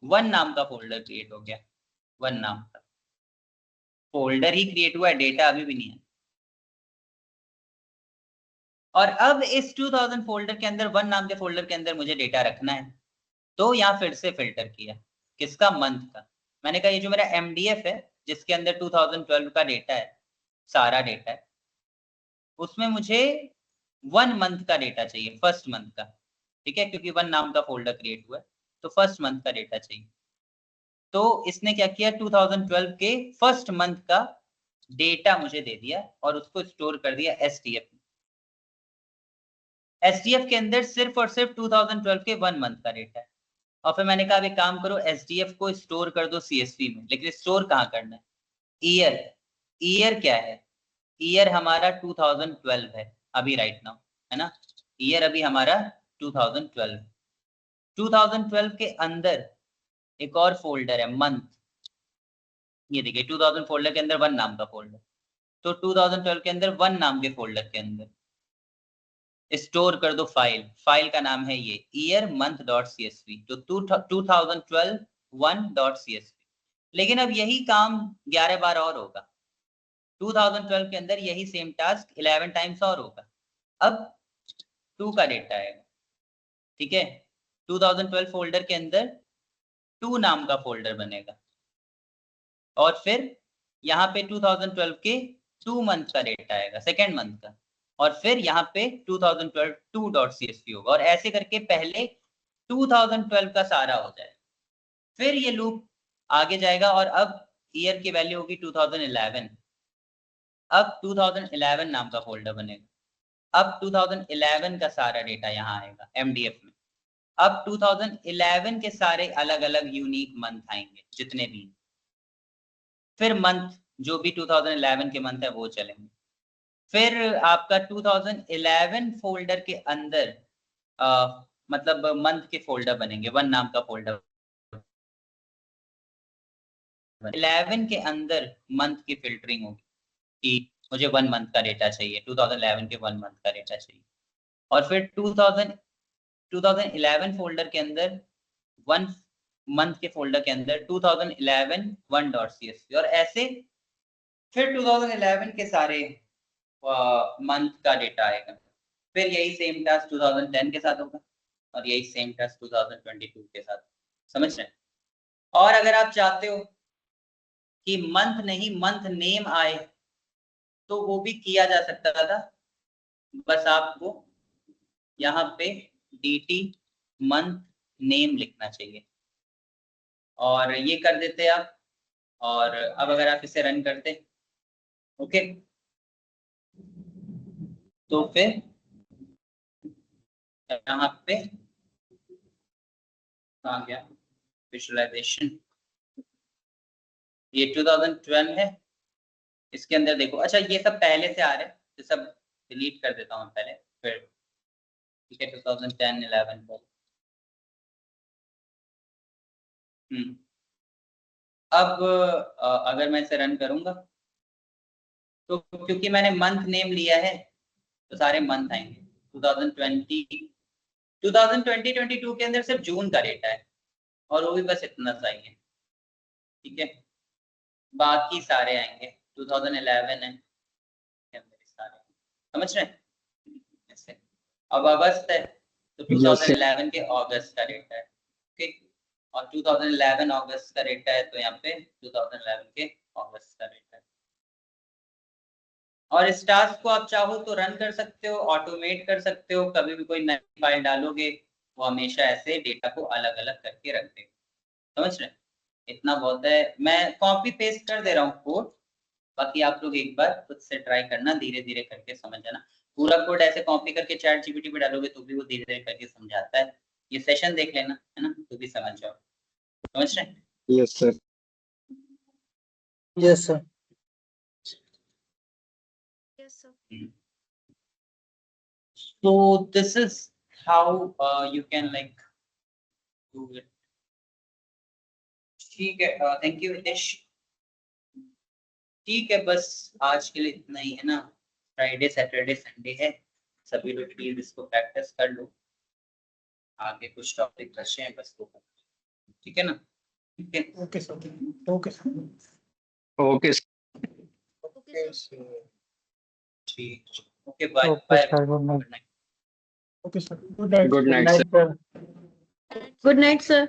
1 नाम का फोल्डर क्रिएट हो गया, 1 नाम का फोल्डर ही क्रिएट हुआ है, डेटा अभी भी नहीं है। और अब इस 2000 फोल्डर के अंदर 1 नाम के फोल्डर के अंदर मुझे डेटा रखना है, तो यहाँ फिर से फिल्टर किया, किसका, मंथ का। मैंने कहा ये जो मेरा MDF है जिसके अंदर 2012 का डेटा है, सारा डेटा है, उसमें मुझे 1 मंथ का डेटा चाहिए, फर्स्ट मंथ का, ठीक है, क्योंकि 1 नाम का फोल्डर क्रिएट हुआ है, तो फर्स्ट मंथ का डेटा चाहिए। तो इसने क्या किया, 2012 के फर्स्ट मंथ का डेटा मुझे दे दिया और उसको स्टोर कर दिया एसटीएफ में। एसटीएफ के अंदर सिर्फ और सिर्फ 2012 के 1 मंथ का डेटा है। और फिर मैंने कहा अब एक काम करो, एसडीएफ को स्टोर कर दो सीएसवी में, लेकिन स्टोर कहाँ करना है? ईयर। ईयर क्या है? ईयर हमारा 2012 है अभी राइट नाउ, है ना? ईयर अभी हमारा 2012। 2012 के अंदर एक और फोल्डर है मंथ। ये देखिए 2000 फोल्डर के अंदर 1 नाम का फोल्डर, तो 2012 के अंदर 1 नाम के फोल्डर के अंदर स्टोर कर दो फाइल। फाइल का नाम है ये ईयर मंथ डॉट CSV, तो 2012 1.csv। लेकिन अब यही काम 11 बार और होगा। 2012 के अंदर यही सेम टास्क 11 टाइम्स और होगा। अब 2 का डेटा आएगा, ठीक है? 2012 फोल्डर के अंदर 2 नाम का फोल्डर बनेगा और फिर यहाँ पे 2012 के 2 मंथ का डेटा आएगा, सेकेंड मंथ का, और फिर यहाँ पे 2012 2.csv होगा। और ऐसे करके पहले 2012 का सारा हो जाए, फिर ये लूप आगे जाएगा और अब ईयर की वैल्यू होगी 2011। अब 2011 नाम का फोल्डर बनेगा। अब 2011 का सारा डेटा यहाँ आएगा MDF में। अब 2011 के सारे अलग अलग यूनिक मंथ आएंगे जितने भी, फिर मंथ जो भी 2011 के मंथ है वो चलेंगे। फिर आपका 2011 फोल्डर के अंदर मतलब मंथ के फोल्डर बनेंगे, 1 नाम का फोल्डर। 11 के अंदर मंथ की फिल्टरिंग होगी कि मुझे 1 मंथ का डेटा चाहिए, 2011 के 1 मंथ का डेटा चाहिए। और फिर 2011 फोल्डर के अंदर 1 मंथ के फोल्डर के अंदर 2011 1.csv, और ऐसे फिर 2011 के सारे मंथ का डेटा आएगा। फिर यही सेम टास्क 2010 के साथ होगा और यही सेम टास्क 2022 के साथ। समझ रहे हैं? और अगर आप चाहते हो कि मंथ नहीं मंथ नेम आए तो वो भी किया जा सकता था। बस आपको यहाँ पे DT मंथ नेम लिखना चाहिए और ये कर देते आप। और अब अगर आप इसे रन करते, ओके, तो फिर यहाँ पे आ गया विजुअलाइजेशन। ये 2012 है, इसके अंदर देखो। अच्छा ये सब पहले से आ रहे हैं, तो सब डिलीट कर देता हूँ पहले, फिर ठीक है 2010 11 पर। अब अगर मैं इसे रन करूंगा तो क्योंकि मैंने मंथ नेम लिया है तो सारे मंथ आएंगे। 2020-22 के अंदर सिर्फ जून का डेटा है और वो भी बस इतना सा ही है, ठीक है? बाकी सारे आएंगे 2011 है सारे। समझ रहे हैं? ऐसे अब अगस्त है तो 2011 के अगस्त का डेटा है, ओके, और 2011 अगस्त का डेटा है तो यहाँ पे 2011 के अगस्त का डेटा है। और इस टास्क को आप चाहो तो रन कर सकते हो, ऑटोमेट कर सकते हो। कभी भी कोई नई फाइल डालोगे वो हमेशा ऐसे डेटा को अलग अलग करके रख देगा। समझ रहे हैं? इतना बहुत है। मैं कॉपी पेस्ट कर दे रहा हूँ कोड, बाकी आप लोग एक बार खुद से ट्राई करना, धीरे धीरे करके समझ जाना। पूरा कोड ऐसे कॉपी करके ChatGPT पे डालोगे तो भी वो धीरे धीरे करके समझाता है। ये सेशन देख लेना, है ना, तो भी समझ जाओ। समझ रहे हैं? Yes sir. Yes sir. Yes, sir. So this is how you can like do it. ठीक है, थैंक यू रितेश। ठीक है, बस आज के लिए इतना ही, है ना। फ्राइडे सैटरडे संडे है, सभी लोग प्लीज इसको प्रैक्टिस कर लो। आगे कुछ टॉपिक बचे हैं बस वो, ठीक है ना? ठीक है, okay sir. Okay sir. Okay Okay, sir. ठीक, okay, bye okay bye, sir, good night. Good night. Okay sir, good night. Good night sir. Good night, sir.